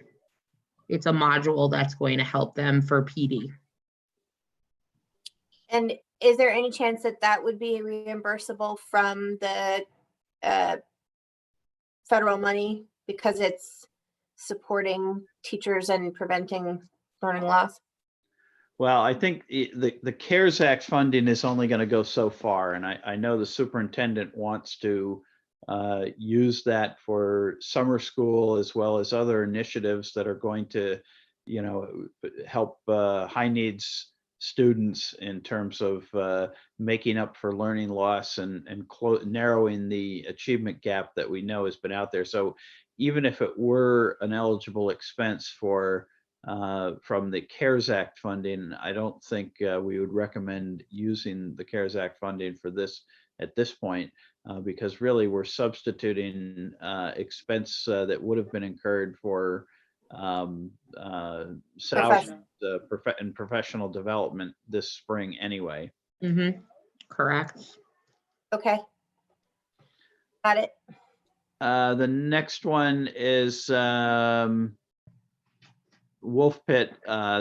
It's a module that's going to help them for PD. And is there any chance that that would be reimbursable from the federal money because it's supporting teachers and preventing learning loss? Well, I think the CARES Act funding is only going to go so far, and I know the superintendent wants to use that for summer school as well as other initiatives that are going to, you know, help high needs students in terms of making up for learning loss and narrowing the achievement gap that we know has been out there. So even if it were an eligible expense for from the CARES Act funding, I don't think we would recommend using the CARES Act funding for this at this point, because really we're substituting expense that would have been incurred for salaries and professional development this spring anyway. Mm-hmm. Correct. Okay. Got it. The next one is Wolf Pit.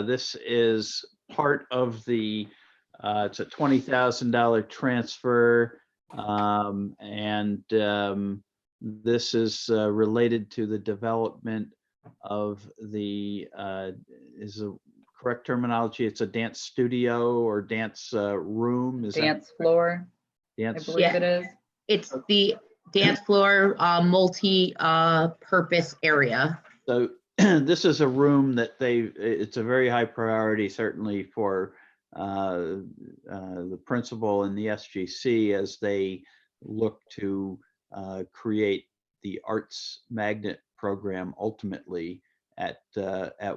This is part of the, it's a $20,000 transfer. This is related to the development of the, is the correct terminology, it's a dance studio or dance room? Is Dance floor, that I dance? believe Yeah. it is. It's the dance floor multi-purpose area. So this is a room that it's a very high priority, certainly for the principal and the SGC as they look to create the arts magnet program ultimately at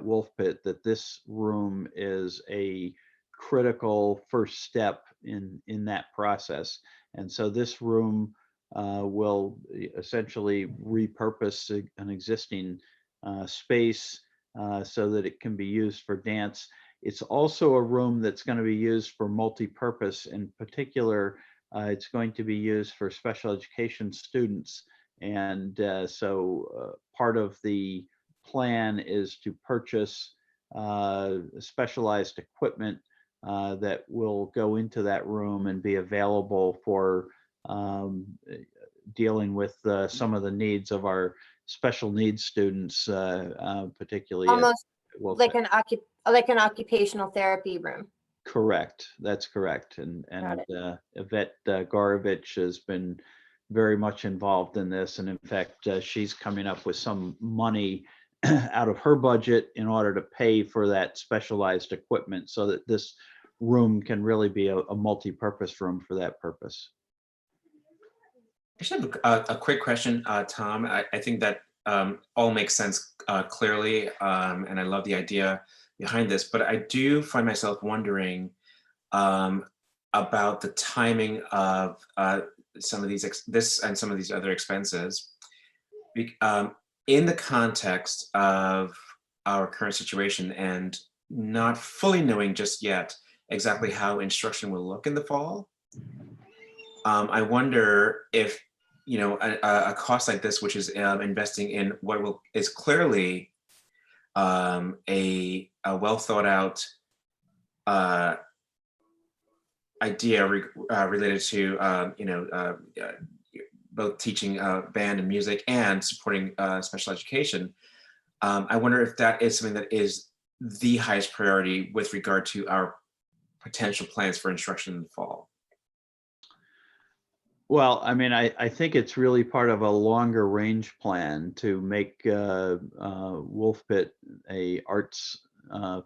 Wolf Pit, that this room is a critical first step in that process. And so this room will essentially repurpose an existing space so that it can be used for dance. It's also a room that's going to be used for multi-purpose. In particular, it's going to be used for special education students. And so part of the plan is to purchase specialized equipment that will go into that room and be available for dealing with some of the needs of our special needs students, particularly Almost like Pit. an occupational therapy room. Correct. That's correct. And Got Yvette Gorovich has been very much involved in this. And in fact, she's coming up with some money out of her budget in order to pay for that specialized equipment so that this room can really be a multi-purpose room for that purpose. I should have a quick question, Tom. I think that all makes sense clearly, and I love the idea behind this, but I do find myself wondering about the timing of some of these, this and some of these other expenses. In the context of our current situation and not fully knowing just yet exactly how instruction will look in the fall, I wonder if, you know, a cost like this, which is investing in what is clearly a well thought out idea related to both teaching band and music and supporting special education. I wonder if that is something that is the highest priority with regard to our potential plans for instruction in the fall. Well, I mean, I think it's really part of a longer range plan to make Wolf Pit a arts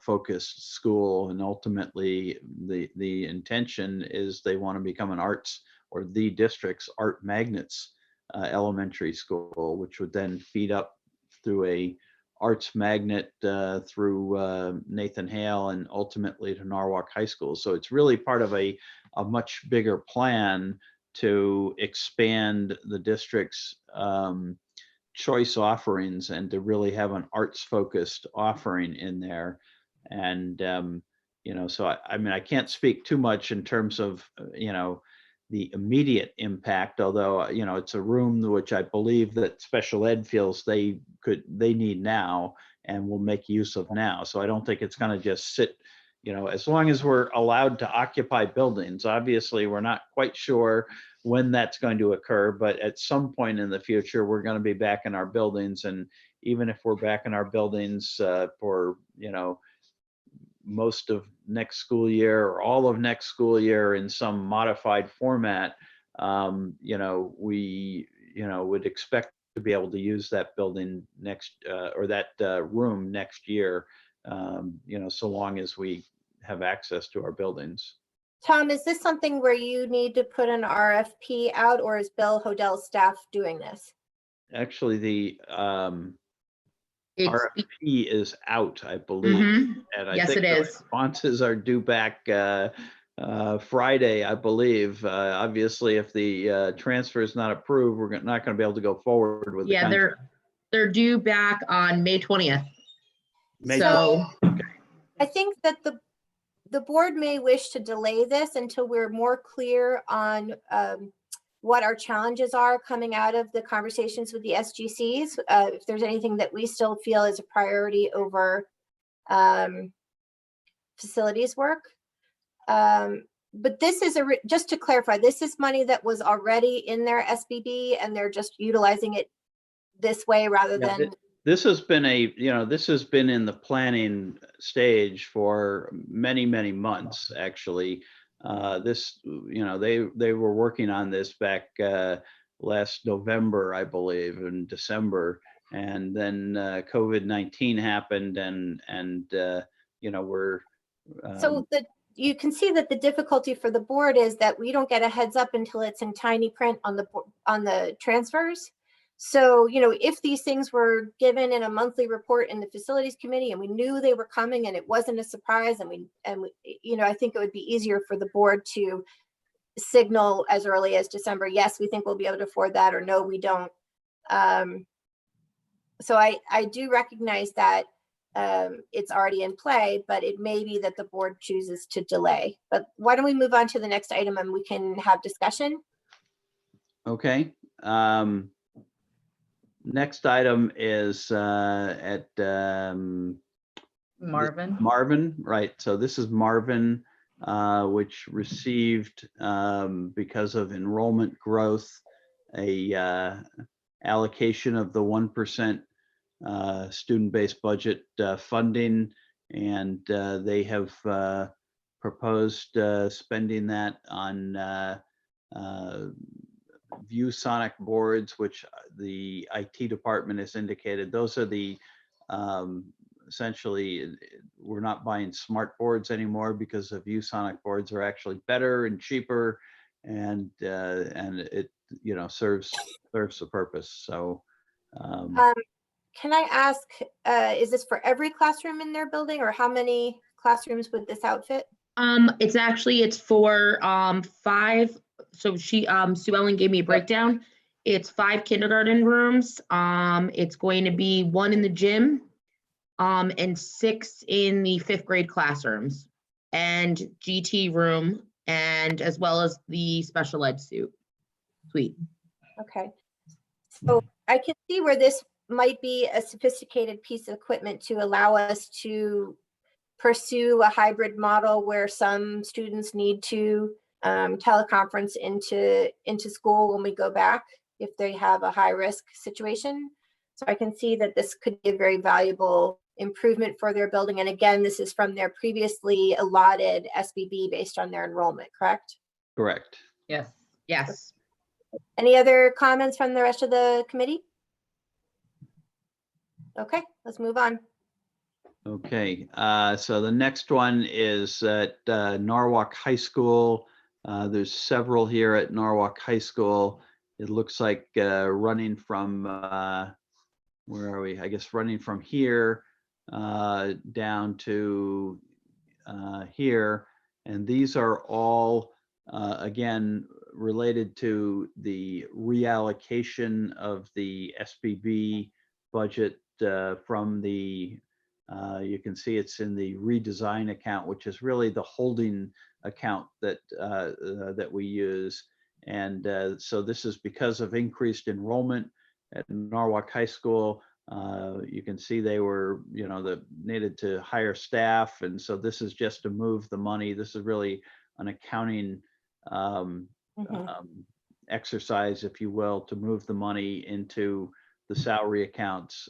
focused school, and ultimately the intention is they want to become an arts or the district's art magnets elementary school, which would then feed up through a arts magnet through Nathan Hale and ultimately to Norwalk High School. So it's really part of a much bigger plan to expand the district's choice offerings and to really have an arts focused offering in there. And, so I mean, I can't speak too much in terms of, the immediate impact, although, it's a room which I believe that special ed feels they need now and will make use of now. So I don't think it's going to just sit, as long as we're allowed to occupy buildings. Obviously, we're not quite sure when that's going to occur, but at some point in the future, we're going to be back in our buildings. And even if we're back in our buildings for, most of next school year or all of next school year in some modified format, we, would expect to be able to use that building next or that room next year, so long as we have access to our buildings. Tom, is this something where you need to put an RFP out, or is Bill Hodell's staff doing this? Actually, the It's, RFP is out, I believe. Mhm. And I Yes, think it the is. responses are due back Friday, I believe. Obviously, if the transfer is not approved, we're not going to be able to go forward with the Yeah, contract. they're due back on May 20th. May So, I think that the board may wish to delay this until we're more clear on what our challenges are coming out of the conversations with the SGCs. If there's anything that we still feel is a priority over facilities work. But this is just to clarify, this is money that was already in their SBB and they're just utilizing it this way rather Yeah, than. This has been this has been in the planning stage for many, many months, actually. They were working on this back last November, I believe, in December. And then COVID-19 happened and we're. So you can see that the difficulty for the board is that we don't get a heads up until it's in tiny print on the transfers. So, if these things were given in a monthly report in the facilities committee and we knew they were coming and it wasn't a surprise and I think it would be easier for the board to signal as early as December, yes, we think we'll be able to afford that, or no, we don't. So I do recognize that it's already in play, but it may be that the board chooses to delay. But why don't we move on to the next item and we can have discussion? Okay. Next item is at Marvin. Marvin, right? So this is Marvin, which received, because of enrollment growth, a allocation of the 1% student-based budget funding, and they have proposed spending that on ViewSonic boards, which the IT department has indicated. Those are the essentially, we're not buying smart boards anymore because the ViewSonic boards are actually better and cheaper, and it serves the purpose. So Can I ask, is this for every classroom in their building, or how many classrooms would this outfit? it's for 5. So Sue Ellen gave me a breakdown. It's 5 kindergarten rooms. It's going to be 1 in the gym, and 6 in the 5th grade classrooms, and GT room, and as well as the special ed suite. Okay. So I can see where this might be a sophisticated piece of equipment to allow us to pursue a hybrid model where some students need to teleconference into school when we go back if they have a high risk situation. So I can see that this could be a very valuable improvement for their building. And again, this is from their previously allotted SBB based on their enrollment, correct? correct. Yes. Yes. Any other comments from the rest of the committee? Okay, let's move on. Okay, so the next one is at Norwalk High School. There's several here at Norwalk High School. It looks like running from where are we? I guess running from here down to here. And these are all, again, related to the reallocation of the SBB budget from the, you can see it's in the redesign account, which is really the holding account that that we use. And so this is because of increased enrollment at Norwalk High School. You can see they were, needed to hire staff. And so this is just to move the money. This is really an accounting exercise, if you will, to move the money into the salary accounts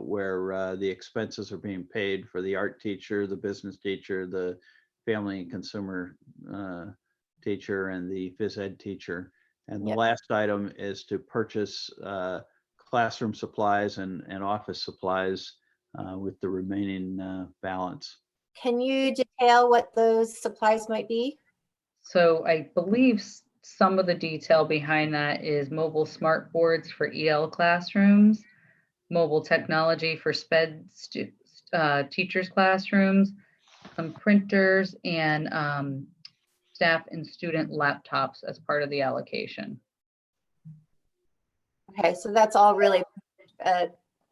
where the expenses are being paid for the art teacher, the business teacher, the family and consumer teacher, and the phys ed teacher. And the last item is to purchase classroom supplies and office supplies with the remaining balance. Can you detail what those supplies might be? So I believe some of the detail behind that is mobile smart boards for EL classrooms, mobile technology for SPED teachers' classrooms, some printers, and staff and student laptops as part of the allocation. Okay, so that's all really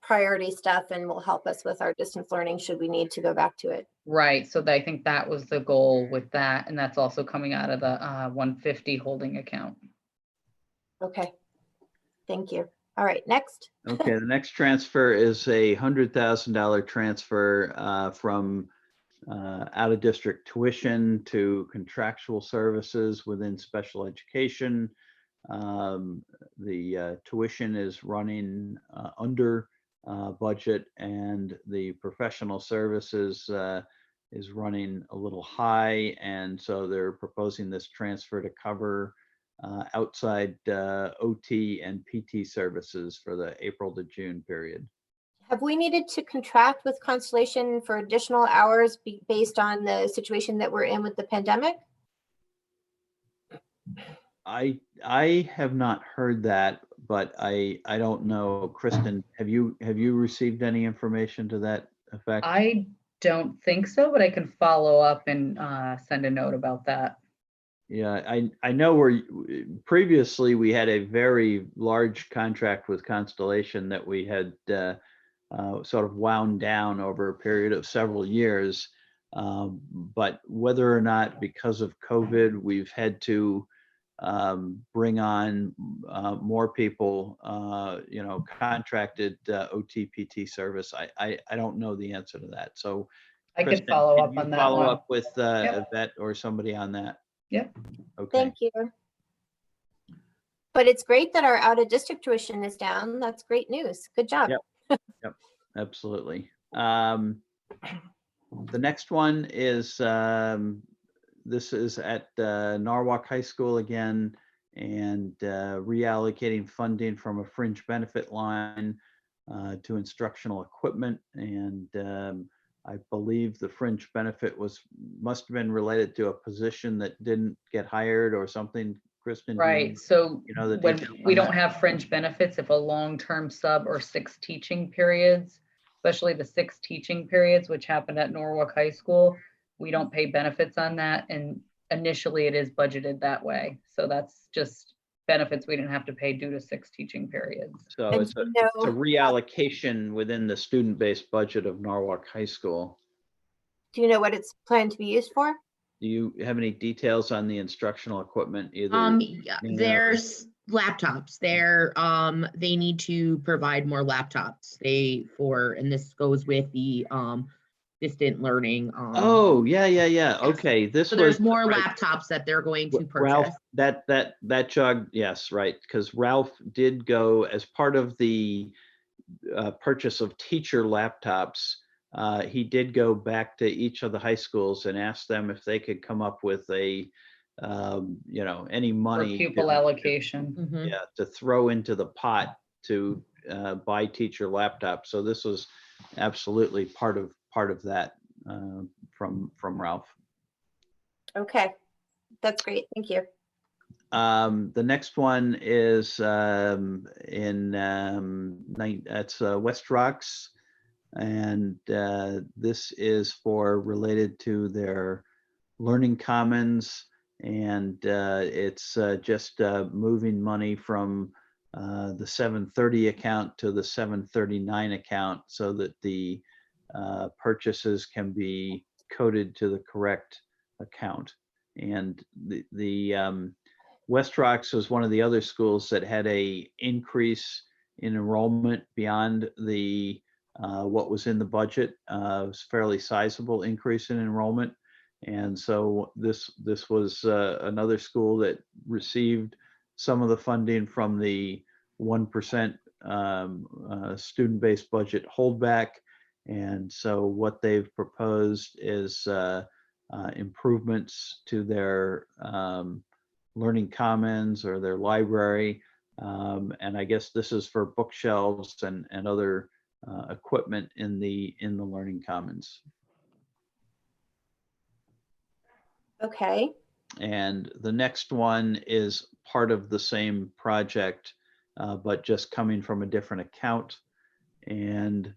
priority stuff and will help us with our distance learning should we need to go back to it. Right, so I think that was the goal with that, and that's also coming out of the 150 holding account. Okay, thank you. All right, next. Okay, the next transfer is a $100,000 transfer from out of district tuition to contractual services within special education. The tuition is running under budget, and the professional services is running a little high, and so they're proposing this transfer to cover outside OT and PT services for the April to June period. Have we needed to contract with Constellation for additional hours based on the situation that we're in with the pandemic? I have not heard that, but I don't know. Kristen, have you received any information to that effect? I don't think so, but I can follow up and send a note about that. Yeah, I know previously we had a very large contract with Constellation that we had sort of wound down over a period of several years. But whether or not because of COVID, we've had to bring on more people, contracted OT/PT service. I don't know the answer to that. So I could Kristen, follow can up you on that follow one. up with Yep. Yvette or somebody on that? Yep. Okay. Thank you. But it's great that our out of district tuition is down. That's great news. Good job. Yep, absolutely. The next one is this is at Norwalk High School again, and reallocating funding from a fringe benefit line to instructional equipment. And I believe the fringe benefit must have been related to a position that didn't get hired or something. Kristen, Right, so you know the when details we on don't that? have fringe benefits, if a long-term sub or 6 teaching periods, especially the 6 teaching periods, which happened at Norwalk High School, we don't pay benefits on that. And initially it is budgeted that way. So that's just benefits we didn't have to pay due to 6 teaching periods. So And it's a you know, reallocation within the student-based budget of Norwalk High School. do you know what it's planned to be used for? Do you have any details on the instructional equipment either? Yeah, Nina or- there's laptops. They need to provide more laptops. And this goes with the distant learning. Oh, yeah. Okay, this So was. there's more right. laptops that they're going to Ralph, purchase. that jogged, yes, right, because Ralph did go as part of the purchase of teacher laptops. He did go back to each of the high schools and ask them if they could come up with any For money. pupil allocation. Mhm. Yeah, to throw into the pot to buy teacher laptops. So this was absolutely part of that from Ralph. Okay, that's great. Thank you. The next one is that's West Rocks. And this is related to their Learning Commons. And it's just moving money from the 730 account to the 739 account so that the purchases can be coded to the correct account. And the West Rocks was one of the other schools that had a increase in enrollment beyond the what was in the budget. It was a fairly sizable increase in enrollment. And so this was another school that received some of the funding from the 1% student-based budget holdback. And so what they've proposed is improvements to their Learning Commons or their library. And I guess this is for bookshelves and other equipment in the Learning Commons. Okay. And the next one is part of the same project, but just coming from a different account. And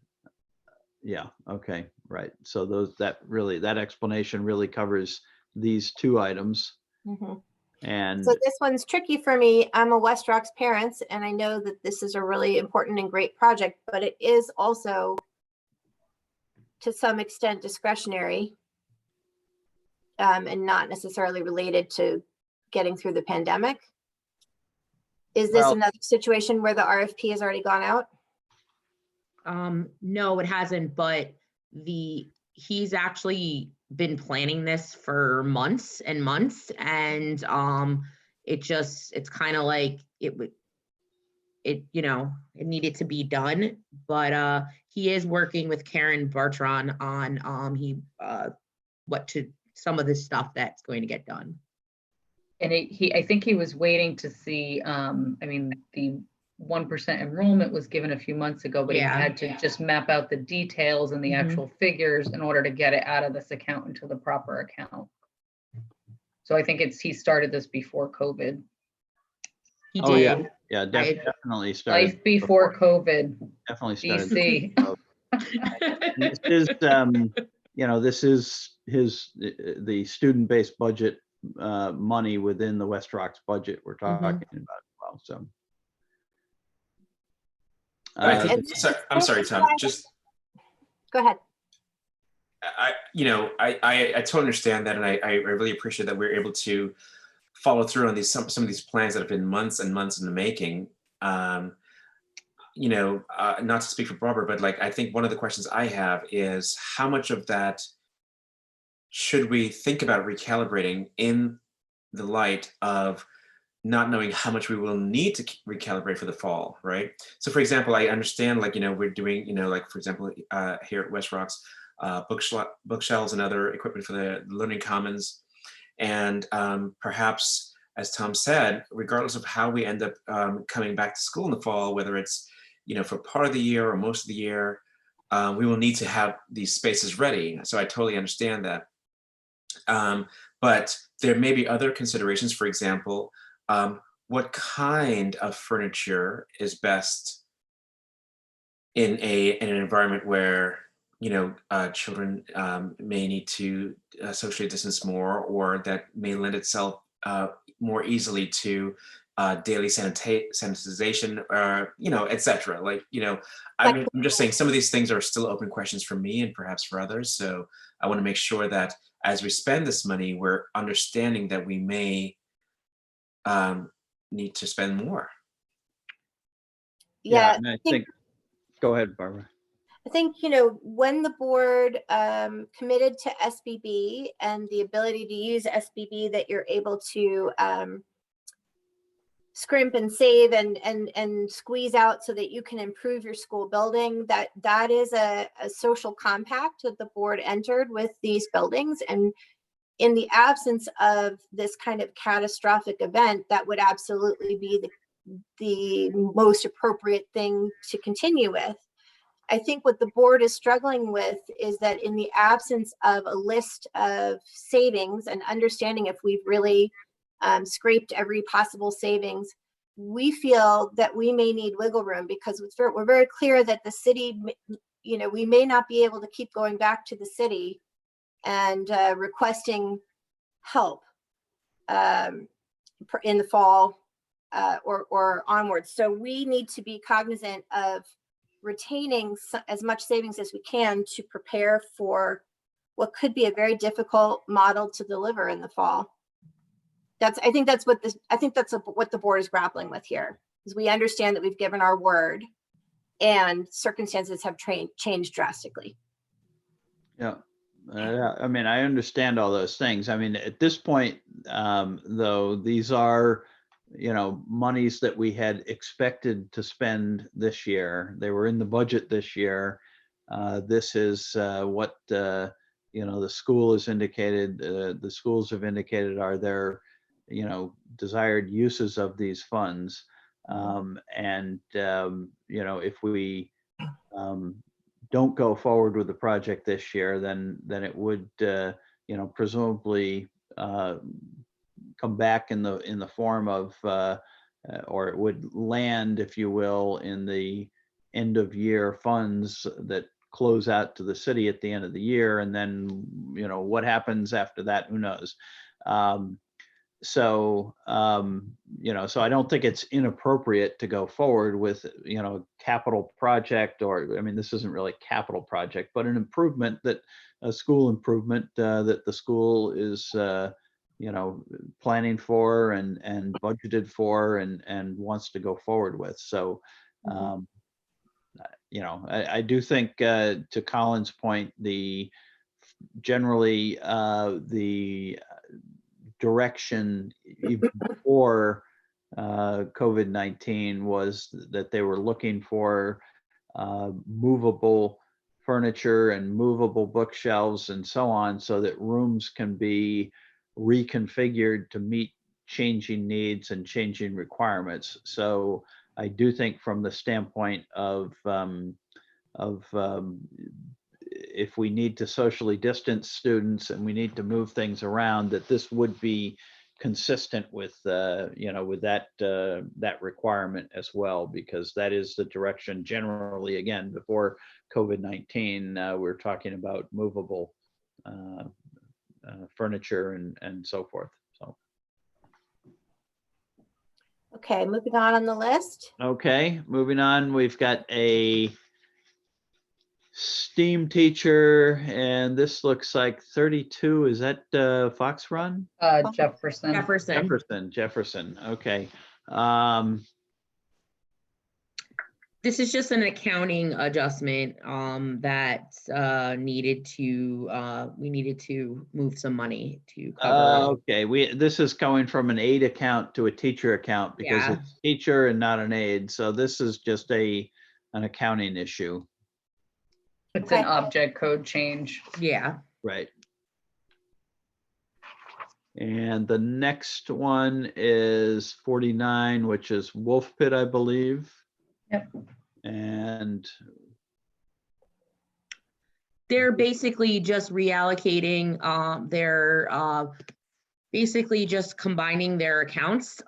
yeah, okay, right. So that explanation really covers these two items. Mhm. And So this one's tricky for me. I'm a West Rocks parent, and I know that this is a really important and great project, but it is also to some extent discretionary and not necessarily related to getting through the pandemic. Is this Well- another situation where the RFP has already gone out? No, it hasn't, but he's actually been planning this for months and months, and it's kind of like it needed to be done, but he is working with Karen Bertrand on some of the stuff that's going to get done. And I think he was waiting to see, the 1% enrollment was given a few months ago, but Yeah. he had to just map out the details and the Mhm. actual figures in order to get it out of this account into the proper account. So I think he started this before COVID. He oh did. yeah, definitely started. Life before COVID, Definitely started. BC. This is, this is the student-based budget money within the West Rocks budget we're talking about as well. So. I think, And- I'm sorry, Tom. Just Go ahead. I totally understand that, and I really appreciate that we're able to follow through on some of these plans that have been months and months in the making. Not to speak for Barbara, but I think one of the questions I have is how much of that should we think about recalibrating in the light of not knowing how much we will need to recalibrate for the fall, right? So for example, I understand we're doing, for example, here at West Rocks, bookshelves and other equipment for the Learning Commons. And perhaps, as Tom said, regardless of how we end up coming back to school in the fall, whether it's, for part of the year or most of the year, we will need to have these spaces ready. So I totally understand that. But there may be other considerations. For example, what kind of furniture is best in an environment where children may need to socially distance more, or that may lend itself more easily to daily sanitization, etc. I'm just saying some of these things are still open questions for me and perhaps for others. So I want to make sure that as we spend this money, we're understanding that we may need to spend more. Yeah, and I think, go ahead, Barbara. I think, when the board committed to SBB and the ability to use SBB, that you're able to scrimp and save and squeeze out so that you can improve your school building, that is a social compact that the board entered with these buildings. And in the absence of this kind of catastrophic event, that would absolutely be the most appropriate thing to continue with. I think what the board is struggling with is that in the absence of a list of savings and understanding if we've really scraped every possible savings. We feel that we may need wiggle room because we're very clear that the city, we may not be able to keep going back to the city and requesting help in the fall or onwards. So we need to be cognizant of retaining as much savings as we can to prepare for what could be a very difficult model to deliver in the fall. I think that's what the board is grappling with here, is we understand that we've given our word and circumstances have changed drastically. Yeah. I mean, I understand all those things. I mean, at this point, though, these are, monies that we had expected to spend this year. They were in the budget this year. This is what, the school has indicated, the schools have indicated are their, desired uses of these funds. If we don't go forward with the project this year, then it would, presumably come back in the form of, or it would land, if you will, in the end of year funds that close out to the city at the end of the year. And then, what happens after that, who knows? So I don't think it's inappropriate to go forward with, a capital project, or, I mean, this isn't really a capital project, but an improvement a school improvement that the school is, planning for and budgeted for and wants to go forward with. So, I do think, to Colin's point, generally the direction even before COVID-19 was that they were looking for movable furniture and movable bookshelves and so on, so that rooms can be reconfigured to meet changing needs and changing requirements. So I do think from the standpoint of if we need to socially distance students and we need to move things around, that this would be consistent with, with that requirement as well, because that is the direction generally. Again, before COVID-19, we're talking about movable furniture and so forth. So. Okay, moving on the list. Okay, moving on, we've got a STEAM teacher, and this looks like 32. Is that Fox Run? Jefferson. Jefferson. Okay. This is just an accounting adjustment that we needed to move some money to cover. Okay, this is going from an aid account to a teacher account because Yeah. it's teacher and not an aid. So this is just an accounting issue. It's an object code change. Yeah. Right. And the next one is 49, which is Wolf Pit, I believe. Yep. And They're basically just reallocating, basically just combining their accounts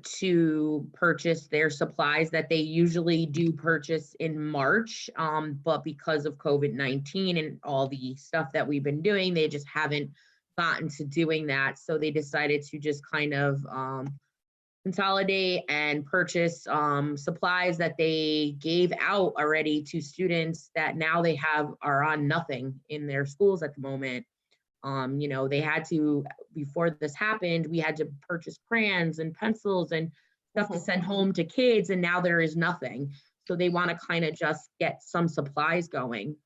to purchase their supplies that they usually do purchase in March. But because of COVID-19 and all the stuff that we've been doing, they just haven't gotten to doing that. So they decided to just kind of consolidate and purchase supplies that they gave out already to students that now they are on nothing in their schools at the moment. They had to, before this happened, we had to purchase crayons and pencils and stuff to send home to kids, and now there is nothing. So they want to kind of just get some supplies going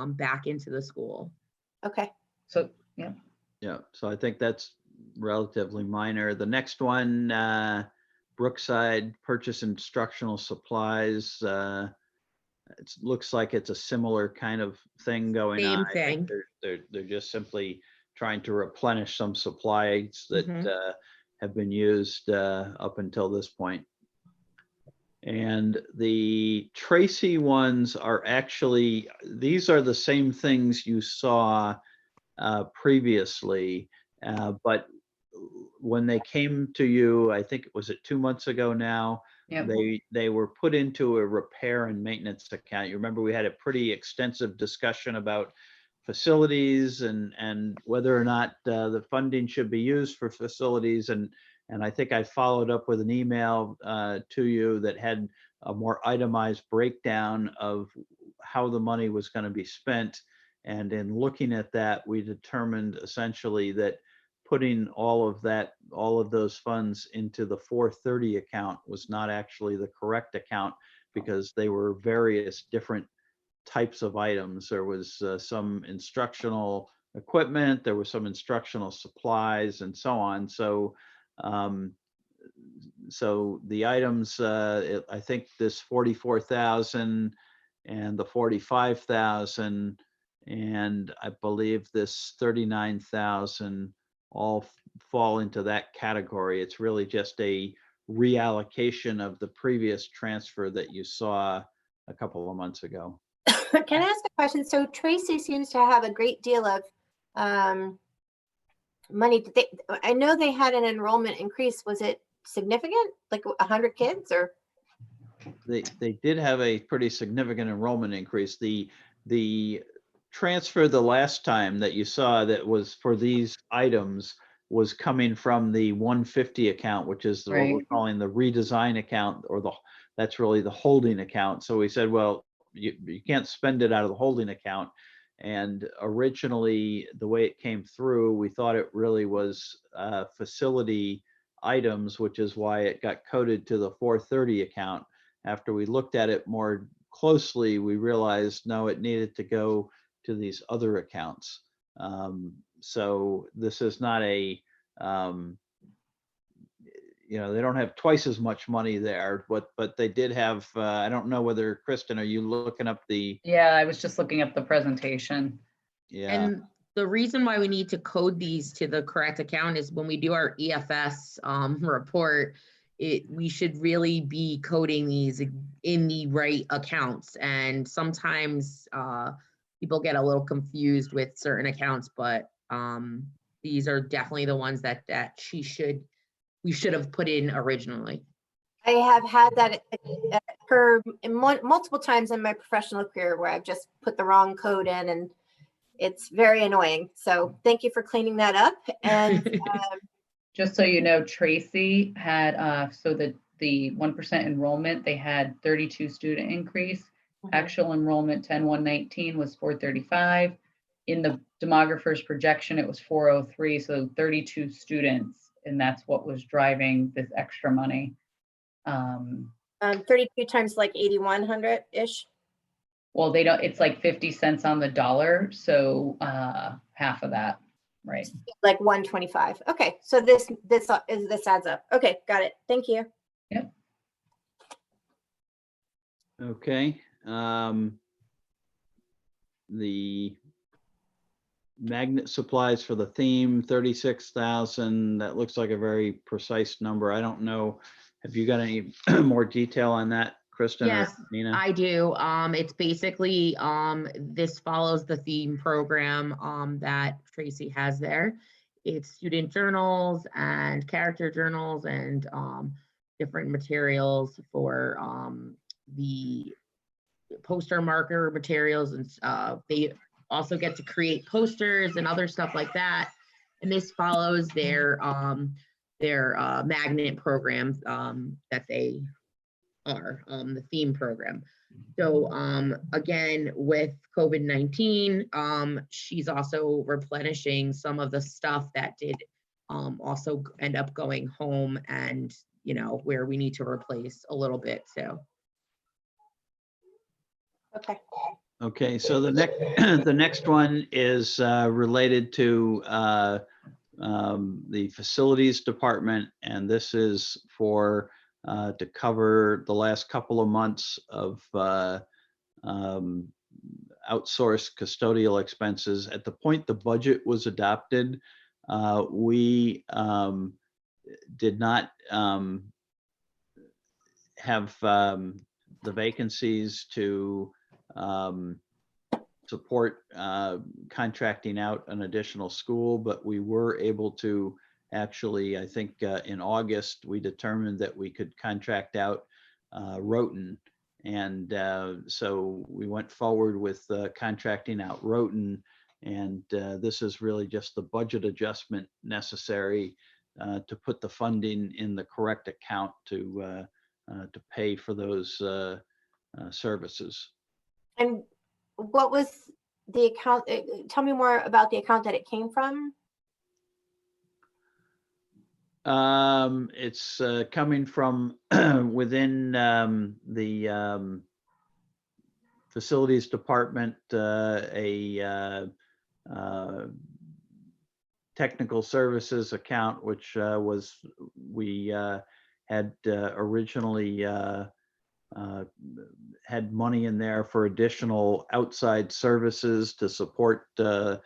back into the school. Okay. So, yeah. yeah, so I think that's relatively minor. The next one, Brookside Purchase Instructional Supplies. It looks like it's a similar kind of thing going Same on. I think thing. they're just simply trying to replenish some supplies that have been used up until this point. And the Tracy ones are actually, these are the same things you saw previously, but when they came to you, I think, was it 2 months ago now? Yep. They were put into a repair and maintenance account. You remember we had a pretty extensive discussion about facilities and whether or not the funding should be used for facilities. And I think I followed up with an email to you that had a more itemized breakdown of how the money was going to be spent. And in looking at that, we determined essentially that putting all of those funds into the 430 account was not actually the correct account, because they were various different types of items. There was some instructional equipment, there was some instructional supplies, and so on. So the items, I think this 44,000 and the 45,000, and I believe this 39,000 all fall into that category. It's really just a reallocation of the previous transfer that you saw a couple of months ago. Can I ask a question? So Tracy seems to have a great deal of money. I know they had an enrollment increase. Was it significant? Like 100 kids or? They did have a pretty significant enrollment increase. The transfer the last time that you saw that was for these items was coming from the 150 account, which is what we're Right. calling the redesign account, or that's really the holding account. So we said, well, you can't spend it out of the holding account. And originally, the way it came through, we thought it really was facility items, which is why it got coded to the 430 account. After we looked at it more closely, we realized, no, it needed to go to these other accounts. So this is not a, they don't have twice as much money there, but they did have, I don't know whether, Kristen, are you looking up the? Yeah, I was just looking up the presentation. Yeah. And the reason why we need to code these to the correct account is when we do our EFS report, we should really be coding these in the right accounts. And sometimes people get a little confused with certain accounts, but these are definitely the ones that we should have put in originally. I have had that occur multiple times in my professional career where I've just put the wrong code in, and it's very annoying. So thank you for cleaning that up. And Just so you know, Tracy had, so the 1% enrollment, they had 32 student increase. Actual enrollment 10/1/19 was 435. In the demographer's projection, it was 403, so 32 students, and that's what was driving this extra money. 32 times like 8,100-ish. Well, they don't, it's like 50 cents on the dollar, so half of that, right? Like 125. Okay, so this adds up. Okay, got it. Thank you. Yep. Okay. The magnet supplies for the theme, 36,000. That looks like a very precise number. I don't know. Have you got any more detail on that, Kristen? Yes, or Nina? I do. It's basically, this follows the theme program that Tracy has there. It's student journals and character journals and different materials for the poster marker materials, and they also get to create posters and other stuff like that. And this follows their magnet program that they are, the theme program. So again, with COVID-19, she's also replenishing some of the stuff that did also end up going home, and where we need to replace a little bit. So Okay. Okay, so the next one is related to the facilities department, and this is for to cover the last couple of months of outsourced custodial expenses. At the point the budget was adopted, we did not have the vacancies to support contracting out an additional school, but we were able to actually, I think in August, we determined that we could contract out Roten. And so we went forward with contracting out Roten. And this is really just the budget adjustment necessary to put the funding in the correct account to pay for those services. And what was the account? Tell me more about the account that it came from. It's coming from within the facilities department, a technical services account, which was we had originally had money in there for additional outside services to support the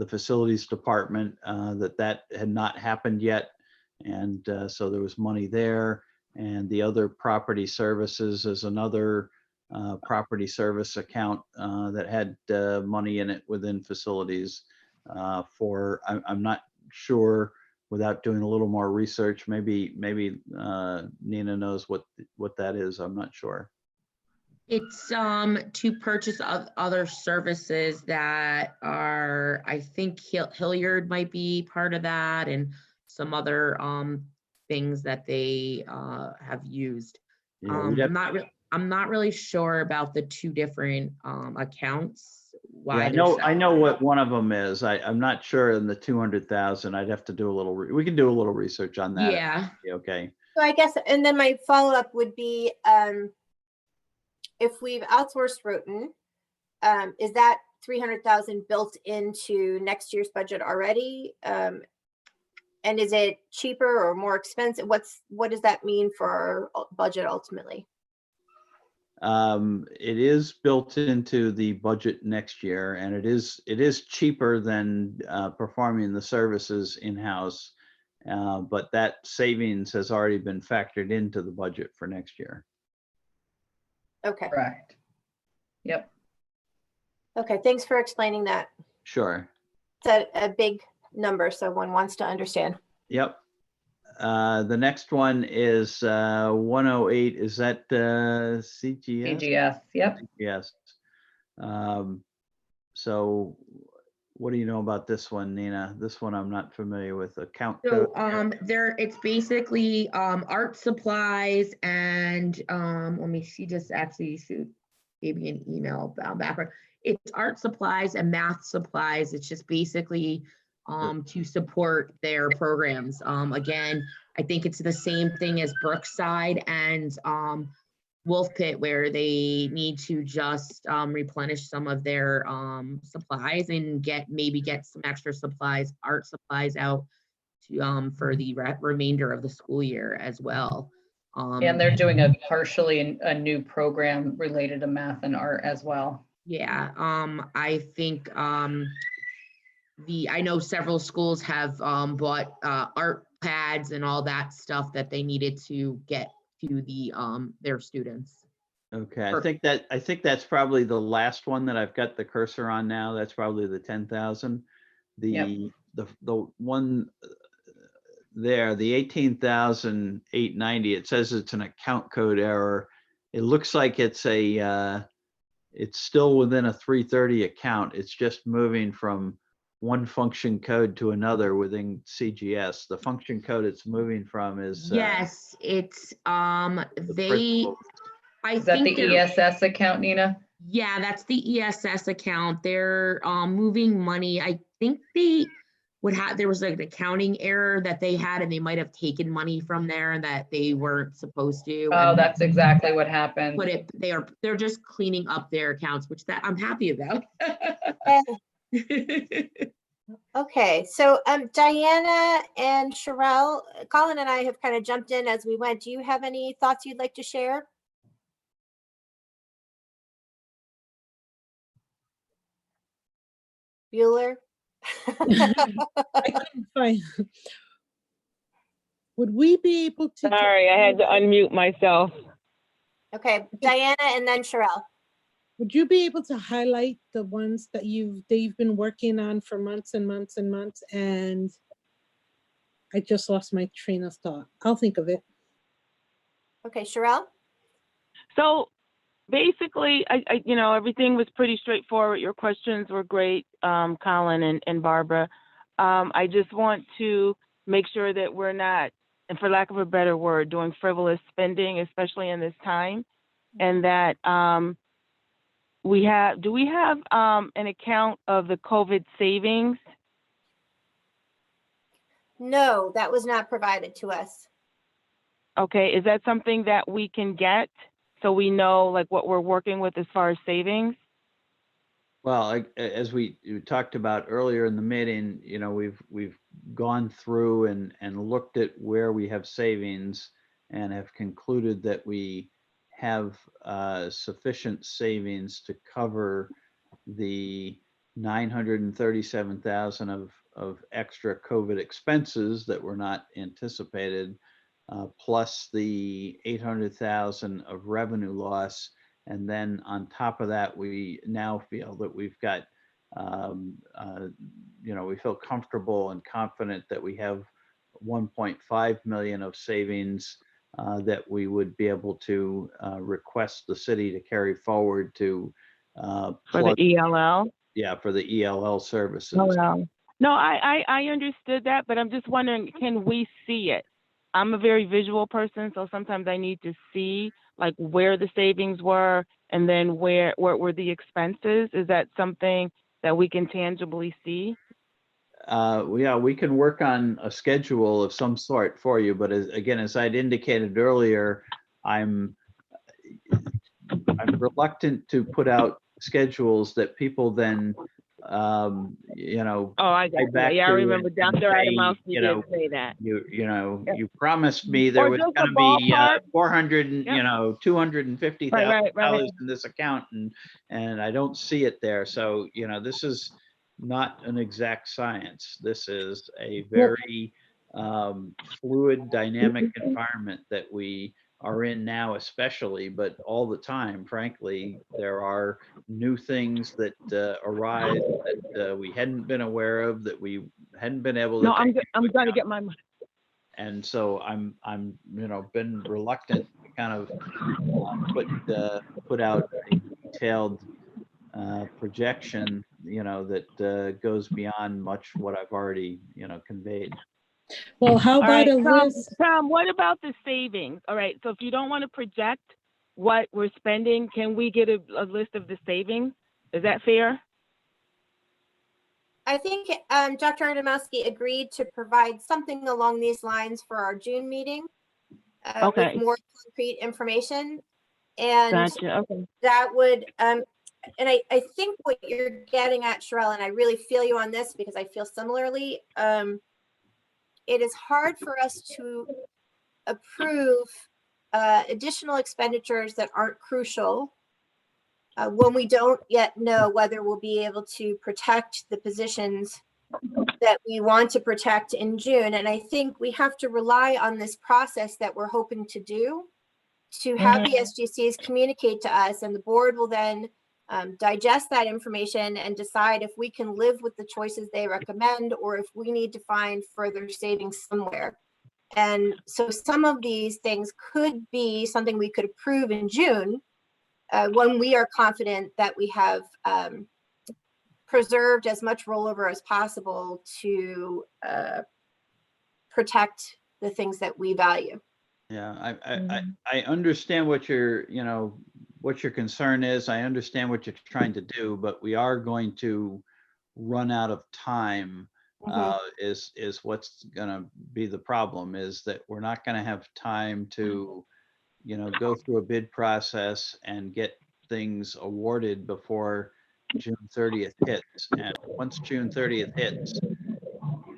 facilities department, that had not happened yet. And so there was money there. And the other property services is another property service account that had money in it within facilities for, I'm not sure, without doing a little more research, maybe Nina knows what that is. I'm not sure. It's to purchase other services that are, I think Hilliard might be part of that, and some other things that they have used. Yeah, we'd have- I'm not really sure about the two different accounts. Yeah, I know what one of them is. I'm not sure in the 200,000. I'd have to do a little, we can do a little research on that. Yeah. Okay. So I guess, and then my follow-up would be, if we've outsourced Roten, is that 300,000 built into next year's budget already? And is it cheaper or more expensive? What does that mean for our budget ultimately? It is built into the budget next year, and it is cheaper than performing the services in-house, but that savings has already been factored into the budget for next year. Okay. Correct. Yep. Okay, thanks for explaining that. Sure. It's a big number, so one wants to understand. Yep. The next one is 108. Is that CGS? CGS, yep. Yes. So what do you know about this one, Nina? This one I'm not familiar with. Account code. So it's basically art supplies and let me see, just actually gave me an email about background. It's art supplies and math supplies. It's just basically to support their programs. Again, I think it's the same thing as Brookside and Wolf Pit, where they need to just replenish some of their supplies and maybe get some extra supplies, art supplies out to, for the remainder of the school year as well. And they're doing a partially a new program related to math and art as well. Yeah, I think I know several schools have bought art pads and all that stuff that they needed to get to the their students. Okay, I think that's probably the last one that I've got the cursor on now. That's probably the 10,000. The one there, the 18,890. It says it's an account code error. It looks like it's still within a 330 account. It's just moving from one function code to another within CGS. The function code it's moving from is yes, it's Is that the ESS account, Nina? Yeah, that's the ESS account. They're moving money. I think there was like an accounting error that they had, and they might have taken money from there that they weren't supposed to. Oh, that's exactly what happened. But they're just cleaning up their accounts, which I'm happy about. Okay, so Diana and Sherelle, Colin and I have kind of jumped in as we went. Do you have any thoughts you'd like to share? Bueller? I couldn't find. Would we be able to? Sorry, I had to unmute myself. Okay, Diana and then Sherelle. Would you be able to highlight the ones that they've been working on for months and months and months, and I just lost my train of thought. I'll think of it. Okay, Sherelle? So basically, everything was pretty straightforward. Your questions were great, Colin and Barbara. I just want to make sure that we're not, and for lack of a better word, doing frivolous spending, especially in this time, and that do we have an account of the COVID savings? No, that was not provided to us. Okay, is that something that we can get so we know like what we're working with as far as savings? Well, as we talked about earlier in the meeting, we've gone through and looked at where we have savings and have concluded that we have sufficient savings to cover the 937,000 of extra COVID expenses that were not anticipated, plus the 800,000 of revenue loss. And then on top of that, we now feel that we've got, we feel comfortable and confident that we have 1.5 million of savings that we would be able to request the city to carry forward to For the ELL? Yeah, for the ELL services. Oh, well. No, I understood that, but I'm just wondering, can we see it? I'm a very visual person, so sometimes I need to see like where the savings were and then where were the expenses. Is that something that we can tangibly see? Yeah, we can work on a schedule of some sort for you, but as I'd indicated earlier, I'm reluctant to put out schedules that people then Oh, I got that. Yeah, I remember Dr. Adamowski did say that. You promised me there Or was just going a to be ballpark. 400 and Yep. $250,000 Right. in this account, and I don't see it there. So this is not an exact science. This is a very fluid, dynamic environment that we are in now, especially, but all the time, frankly, there are new things that arise that we hadn't been aware of, that we hadn't been able to. No, I'm take I'm into going to account. get my money. And so I'm been reluctant to kind of put out a detailed projection, that goes beyond much what I've already conveyed. Well, how All about right, a Tom, list? Tom, what about the savings? All right, so if you don't want to project what we're spending, can we get a list of the savings? Is that fair? I think Dr. Adamowski agreed to provide something along these lines for our June meeting Okay. with more concrete information. And Gotcha, okay. that would, and I think what you're getting at, Sherelle, and I really feel you on this because I feel similarly, it is hard for us to approve additional expenditures that aren't crucial when we don't yet know whether we'll be able to protect the positions that we want to protect in June. And I think we have to rely on this process that we're hoping to do to have the SGCs communicate to us, and the board will then digest that information and decide if we can live with the choices they recommend or if we need to find further savings somewhere. And so some of these things could be something we could approve in June when we are confident that we have preserved as much rollover as possible to protect the things that we value. Yeah, I understand what your concern is. I understand what you're trying to do, but we are going to run out of time. Is what's going to be the problem, is that we're not going to have time to go through a bid process and get things awarded before June 30th hits. And once June 30th hits,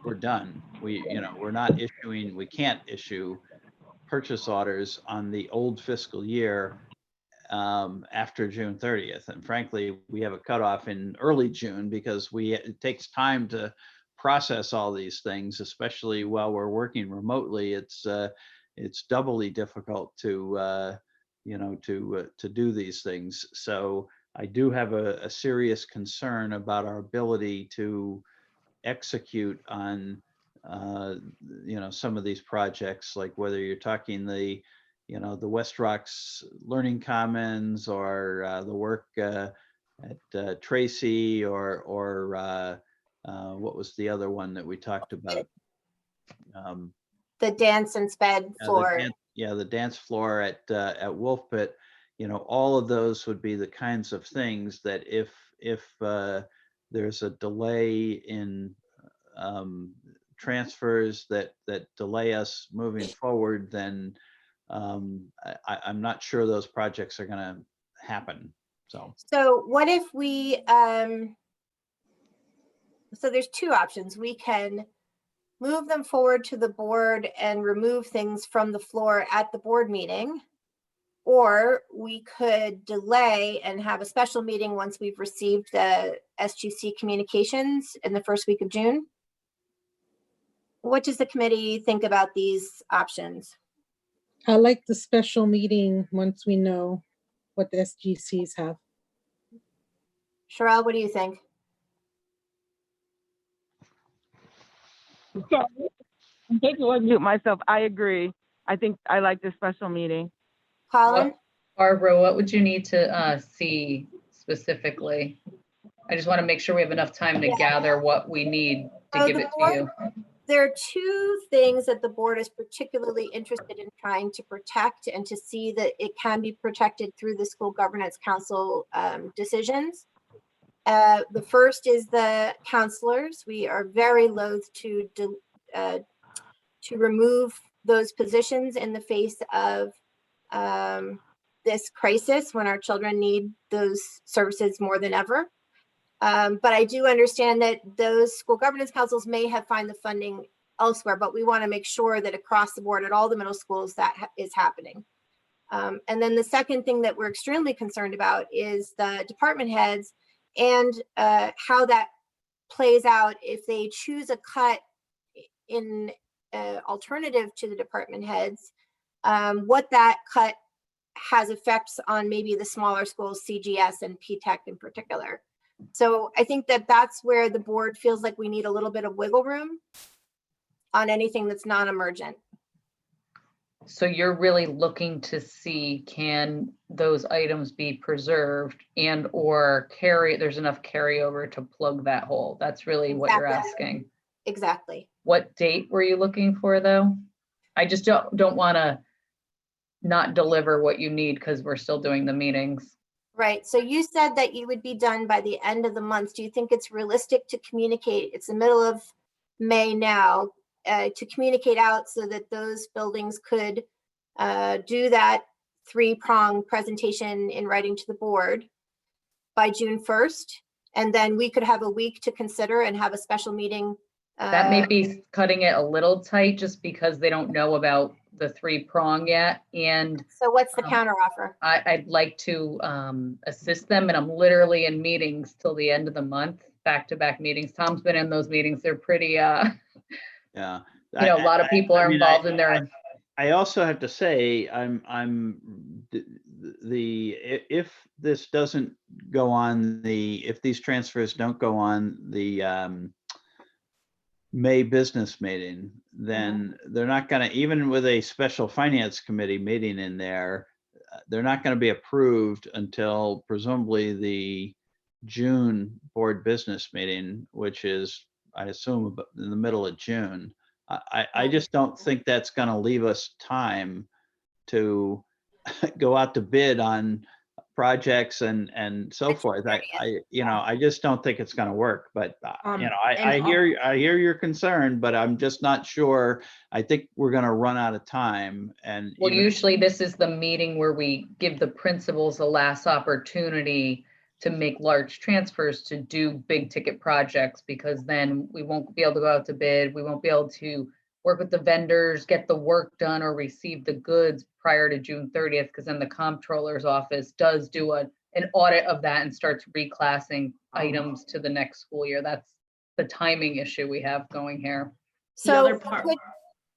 we're done. We can't issue purchase orders on the old fiscal year after June 30th. And frankly, we have a cutoff in early June because it takes time to process all these things, especially while we're working remotely. It's doubly difficult to do these things. So I do have a serious concern about our ability to execute on some of these projects, like whether you're talking the West Rocks Learning Commons or the work at Tracy or what was the other one that we talked about? The dance and sped floor. The dance floor at Wolf Pit. All of those would be the kinds of things that if there's a delay in transfers that delay us moving forward, then I'm not sure those projects are going to happen. So what if we, so there's two options. We can move them forward to the board and remove things from the floor at the board meeting, or we could delay and have a special meeting once we've received the SGC communications in the first week of June. What does the committee think about these options? I like the special meeting once we know what the SGCs have. Sherelle, what do you think? Sorry, I'm taking to mute myself. I agree. I think I like the special meeting. Colin? Barbara, what would you need to see specifically? I just want to make sure we have enough time to gather what we need to give it to you. There are two things that the board is particularly interested in trying to protect and to see that it can be protected through the School Governance Council decisions. The first is the counselors. We are very loath to remove those positions in the face of this crisis when our children need those services more than ever. But I do understand that those school governance councils may have found the funding elsewhere, but we want to make sure that across the board at all the middle schools that is happening. And then the second thing that we're extremely concerned about is the department heads and how that plays out if they choose a cut in alternative to the department heads, what that cut has effects on maybe the smaller schools, CGS and PTech in particular. So I think that that's where the board feels like we need a little bit of wiggle room on anything that's non-emergent. So you're really looking to see, can those items be preserved and or there's enough carryover to plug that hole? That's really what you're asking. Exactly. What date were you looking for though? I just don't want to not deliver what you need because we're still doing the meetings. Right. So you said that you would be done by the end of the month. Do you think it's realistic to communicate? It's the middle of May now, to communicate out so that those buildings could do that 3-pronged presentation in writing to the board by June 1st. And then we could have a week to consider and have a special meeting. That may be cutting it a little tight just because they don't know about the 3-prong yet. And so what's the counter offer? I'd like to assist them, and I'm literally in meetings till the end of the month, back-to-back meetings. Tom's been in those meetings. They're pretty, yeah. A lot of people are involved in their. I also have to say, if this doesn't go on if these transfers don't go on the May business meeting, then they're not going to, even with a special finance committee meeting in there, they're not going to be approved until presumably the June board business meeting, which is, I assume, in the middle of June. I just don't think that's going to leave us time to go out to bid on projects and so forth. I just don't think it's going to work. But I hear your concern, but I'm just not sure. I think we're going to run out of time. And well, usually this is the meeting where we give the principals the last opportunity to make large transfers to do big ticket projects, because then we won't be able to go out to bid. We won't be able to work with the vendors, get the work done or receive the goods prior to June 30th, because then the comptroller's office does do an audit of that and starts reclassing items to the next school year. That's the timing issue we have going here. So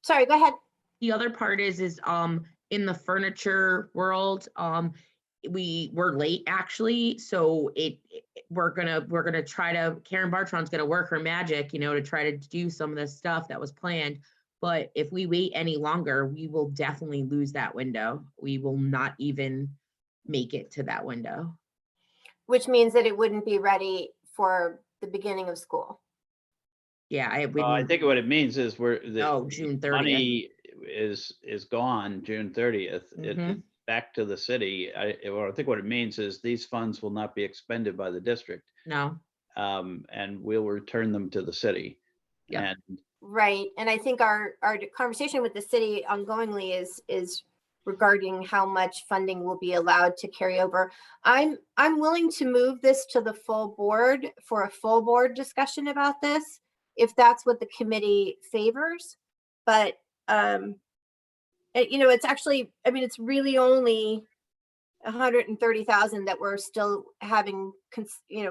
sorry, go ahead. The other part is in the furniture world, we're late actually, so we're gonna try to, Karen Bartron's gonna work her magic, to try to do some of the stuff that was planned. But if we wait any longer, we will definitely lose that window. We will not even make it to that window. Which means that it wouldn't be ready for the beginning of school. Yeah, I wouldn't. think what it means is No, June 30th. money is gone June 30th. It's back to the city. I think what it means is these funds will not be expended by the district. No. And we'll return them to the city. Yeah. And Right, and I think our conversation with the city ongoingly is regarding how much funding will be allowed to carry over. I'm willing to move this to the full board for a full board discussion about this, if that's what the committee favors. But it's actually, it's really only 130,000 that we're still having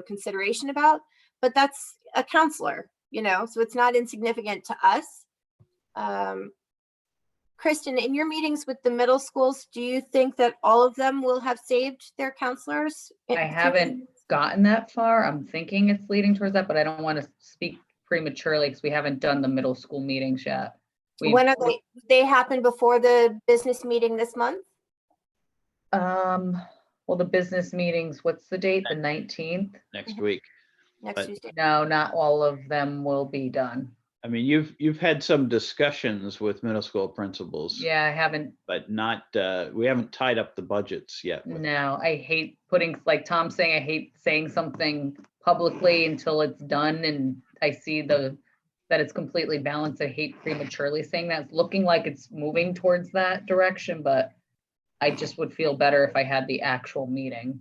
consideration about, but that's a counselor. So it's not insignificant to us. Kristen, in your meetings with the middle schools, do you think that all of them will have saved their counselors? I haven't gotten that far. I'm thinking it's leading towards that, but I don't want to speak prematurely because we haven't done the middle school meetings yet. When are they happen before the business meeting this month? Well, the business meetings, what's the date? The 19th? next week. Next Tuesday. No, not all of them will be done. I mean, you've had some discussions with middle school principals. Yeah, I haven't. But not, we haven't tied up the budgets yet. No, I hate putting, like Tom's saying, I hate saying something publicly until it's done and I see that it's completely balanced. I hate prematurely saying that. It's looking like it's moving towards that direction, but I just would feel better if I had the actual meeting.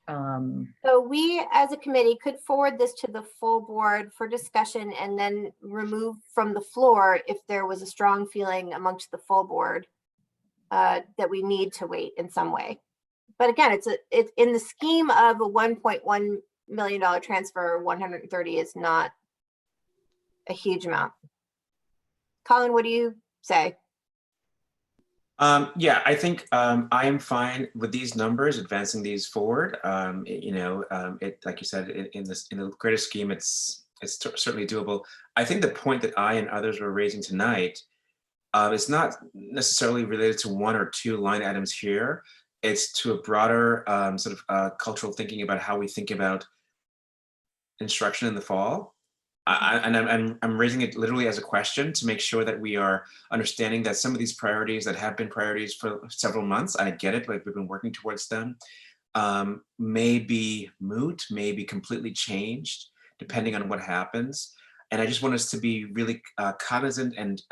So we, as a committee, could forward this to the full board for discussion and then remove from the floor if there was a strong feeling amongst the full board that we need to wait in some way. But again, it's in the scheme of a $1.1 million transfer, 130 is not a huge amount. Colin, what do you say? Yeah, I think I am fine with these numbers, advancing these forward. It, like you said, in the greater scheme, it's certainly doable. I think the point that I and others were raising tonight is not necessarily related to one or two line items here. It's to a broader sort of cultural thinking about how we think about instruction in the fall. I'm raising it literally as a question to make sure that we are understanding that some of these priorities that have been priorities for several months, I get it, like we've been working towards them, may be moot, may be completely changed depending on what happens. And I just want us to be really cognizant and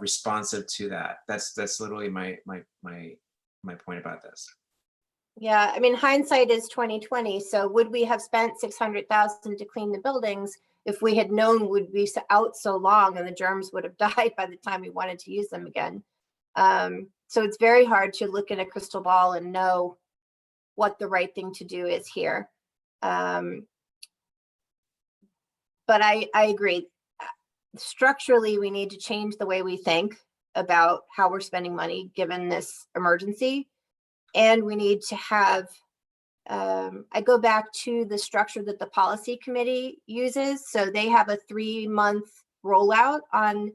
responsive to that. That's literally my point about this. Yeah, I mean, hindsight is 2020. So would we have spent 600,000 to clean the buildings if we had known we'd be out so long and the germs would have died by the time we wanted to use them again? So it's very hard to look in a crystal ball and know what the right thing to do is here. But I agree. Structurally, we need to change the way we think about how we're spending money given this emergency. And we need to have, I go back to the structure that the policy committee uses. So they have a 3-month rollout on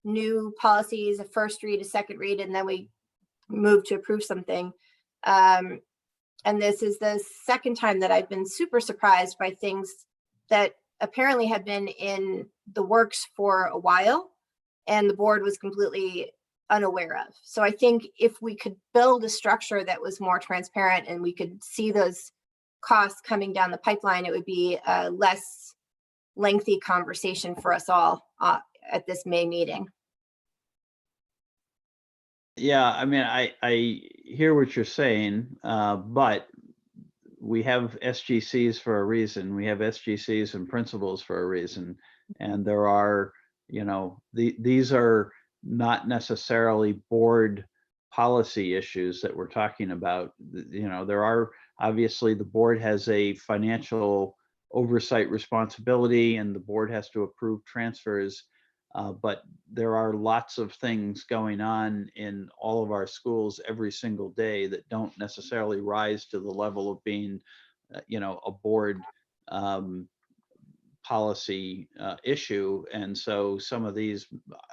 new policies, a first read, a second read, and then we move to approve something. And this is the second time that I've been super surprised by things that apparently have been in the works for a while and the board was completely unaware of. So I think if we could build a structure that was more transparent and we could see those costs coming down the pipeline, it would be a less lengthy conversation for us all at this May meeting. Yeah, I mean, I hear what you're saying, but we have SGCs for a reason. We have SGCs and principals for a reason. And there are, these are not necessarily board policy issues that we're talking about. There are, obviously, the board has a financial oversight responsibility and the board has to approve transfers. But there are lots of things going on in all of our schools every single day that don't necessarily rise to the level of being, a board policy issue. And so some of these,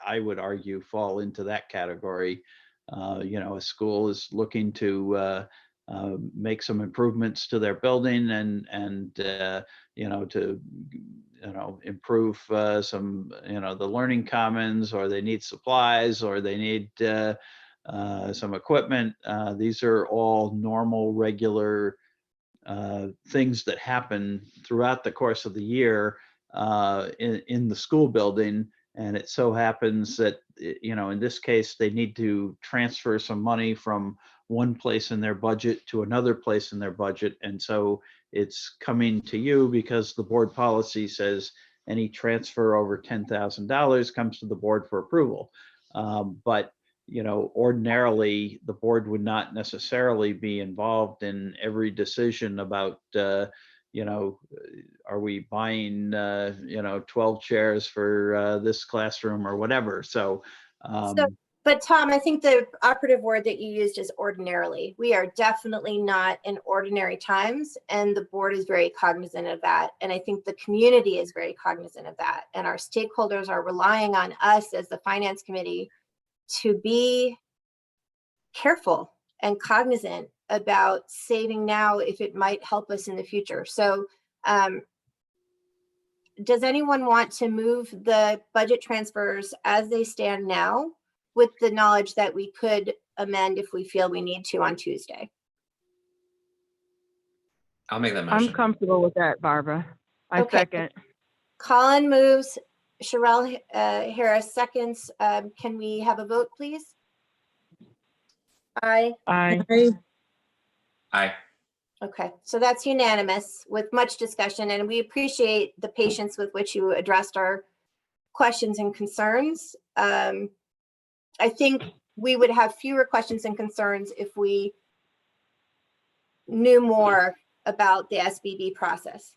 I would argue, fall into that category. A school is looking to make some improvements to their building and to improve some the learning commons, or they need supplies, or they need some equipment. These are all normal, regular things that happen throughout the course of the year in the school building. And it so happens that, in this case, they need to transfer some money from one place in their budget to another place in their budget. And so it's coming to you because the board policy says any transfer over $10,000 comes to the board for approval. But ordinarily the board would not necessarily be involved in every decision about, are we buying, 12 chairs for this classroom or whatever. So, but Tom, I think the operative word that you used is ordinarily. We are definitely not in ordinary times, and the board is very cognizant of that. And I think the community is very cognizant of that. And our stakeholders are relying on us as the finance committee to be careful and cognizant about saving now if it might help us in the future. So does anyone want to move the budget transfers as they stand now, with the knowledge that we could amend if we feel we need to on Tuesday? I'll make that motion. I'm comfortable with that, Barbara. I Okay. second. Colin moves, Sherelle Harris seconds. Can we have a vote, please? Aye. Aye. Aye. Okay, so that's unanimous with much discussion, and we appreciate the patience with which you addressed our questions and concerns. I think we would have fewer questions and concerns if we knew more about the SBB process.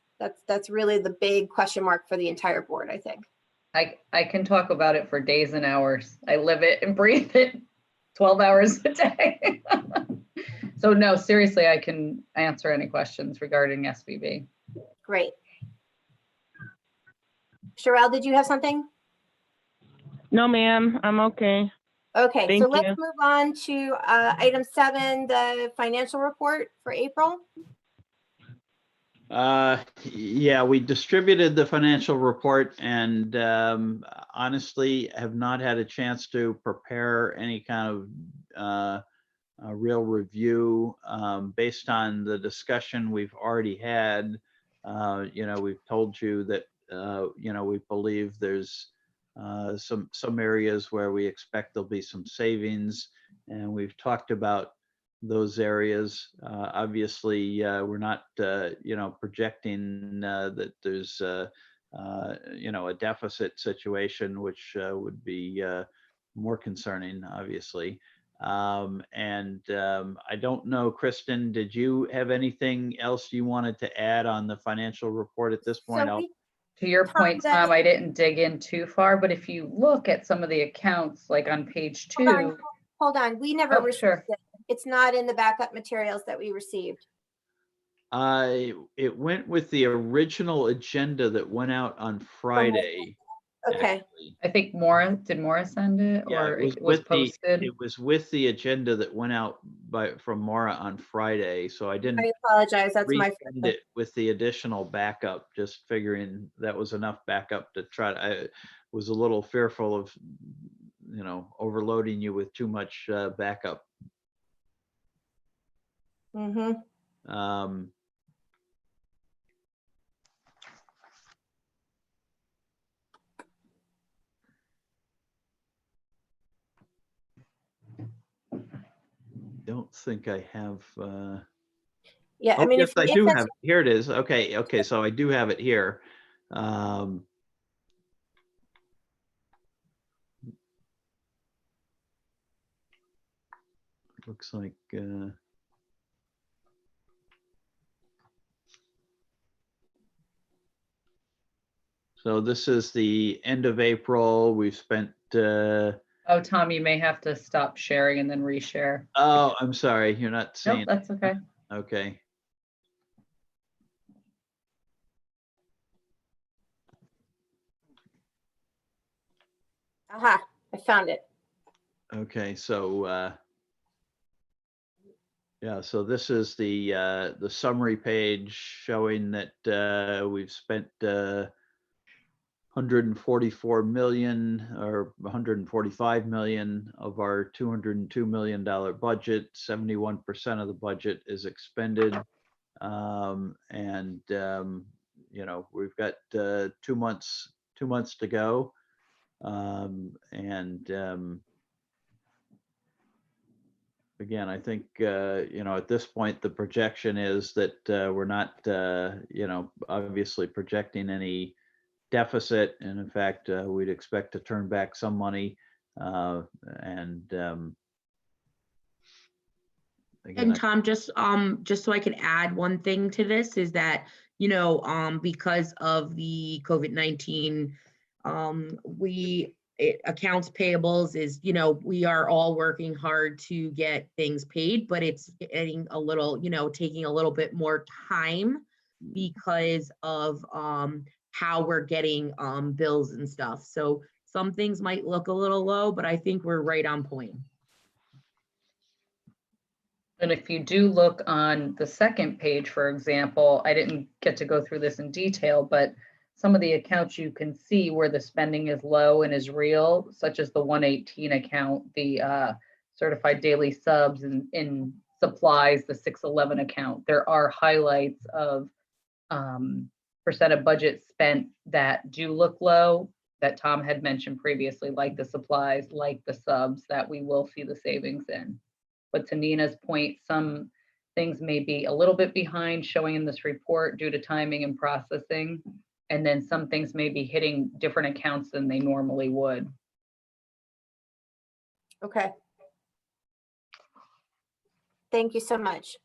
That's really the big question mark for the entire board, I think. I can talk about it for days and hours. I live it and breathe it 12 hours a day. So no, seriously, I can answer any questions regarding SBB. Great. Sherelle, did you have something? No, ma'am, I'm okay. Okay, Thank so let's you. move on to item 7, the financial report for April. Yeah, we distributed the financial report, and honestly have not had a chance to prepare any kind of a real review based on the discussion we've already had. We've told you that we believe there's some areas where we expect there'll be some savings, and we've talked about those areas. Obviously, we're not projecting that there's a deficit situation, which would be more concerning, obviously. I don't know, Kristen, did you have anything else you wanted to add on the financial report at this point? So To your point, Tom, I didn't dig in too far, but if you look at some of the accounts, like on page 2. Hold on, we never Oh, received sure. it. It's not in the backup materials that we received. It went with the original agenda that went out on Friday. Okay, actually. I think did Maura send it, Yeah, or it was it was with posted? it was with the agenda that went out from Maura on Friday, so I didn't I apologize, that's my resend it with the additional backup, just figuring that was enough backup to try to, I was a little fearful of, overloading you with too much backup. Mm-hmm. Don't think I have. Yeah, I Oh, mean, yes, I do that's- have. Here it is. Okay, so I do have it here. Looks like. So this is the end of April. We've spent, Oh, Tom, you may have to stop sharing and then reshare. oh, I'm sorry, you're not Nope, seeing. that's okay. Okay. Aha, I found it. Okay, so, yeah, so this is the summary page showing that we've spent 144 million or 145 million of our $202 million budget. 71% of the budget is expended. And, you know, we've got 2 months to go. Again, I think, you know, at this point, the projection is that we're not, you know, obviously projecting any deficit. And in fact, we'd expect to turn back some money. Again, And Tom, just so I could add one thing to this is that, you know, because of the COVID-19, accounts payables is, you know, we are all working hard to get things paid, but it's getting a little, you know, taking a little bit more time because of how we're getting bills and stuff. So some things might look a little low, but I think we're right on point. And if you do look on the second page, for example, I didn't get to go through this in detail, but some of the accounts you can see where the spending is low and is real, such as the 118 account, the certified daily subs in supplies, the 611 account. There are highlights of percent of budget spent that do look low that Tom had mentioned previously, like the supplies, like the subs, that we will see the savings in. But to Nina's point, some things may be a little bit behind showing in this report due to timing and processing. And then some things may be hitting different accounts than they normally would. Okay. Thank you so much.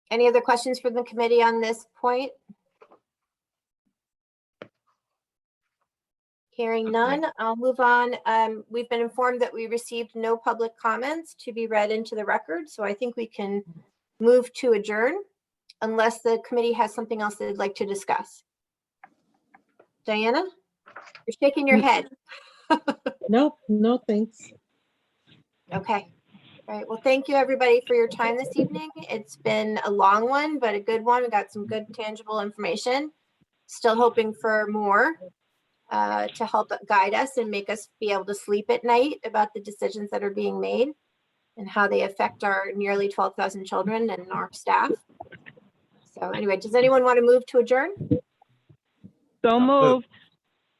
Any other questions from the committee on this point? Hearing none, I'll move on. We've been informed that we received no public comments to be read into the record, so I think we can move to adjourn unless the committee has something else they'd like to discuss. Diana, you're shaking your head. Nope, no thanks. Okay. All right. Well, thank you everybody for your time this evening. It's been a long one, but a good one. We got some good tangible information. Still hoping for more to help guide us and make us be able to sleep at night about the decisions that are being made and how they affect our nearly 12,000 children and our staff. So anyway, does anyone want to move to adjourn? So moved.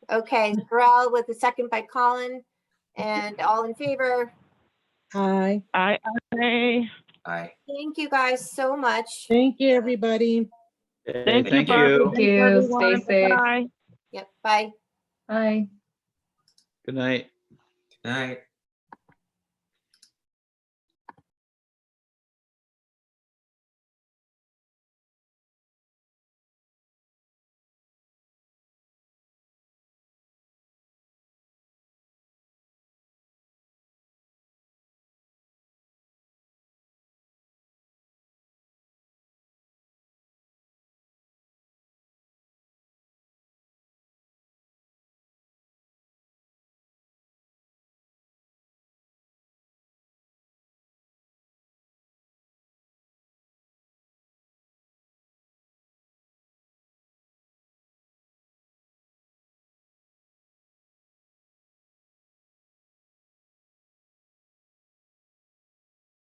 Okay, Corral with a second by Colin, and all in favor. Aye. Aye. Aye. Thank you guys so much. Thank you, everybody. Thank you, Thank Barbara. you. Thank you. everyone. Stay safe. Bye. Yep, bye. Bye. Good night. Good night.